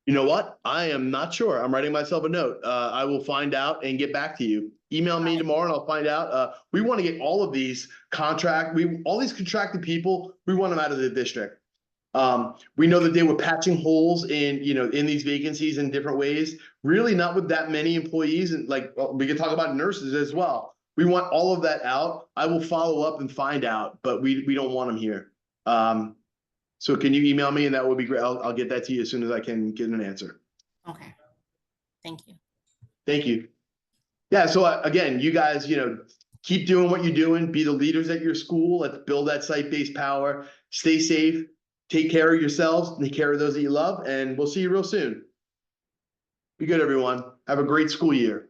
You know what? I am not sure. I'm writing myself a note. I will find out and get back to you. Email me tomorrow and I'll find out. We want to get all of these all these contracted people, we want them out of the district. We know that they were patching holes in these vacancies in different ways, really not with that many employees. And we could talk about nurses as well. We want all of that out. I will follow up and find out, but we don't want them here. So can you email me, and that would be great. I'll get that to you as soon as I can get an answer. Okay, thank you. Thank you. Yeah, so again, you guys, keep doing what you're doing. Be the leaders at your school. Let's build that site-based power. Stay safe. Take care of yourselves. Take care of those that you love. And we'll see you real soon. Be good, everyone. Have a great school year.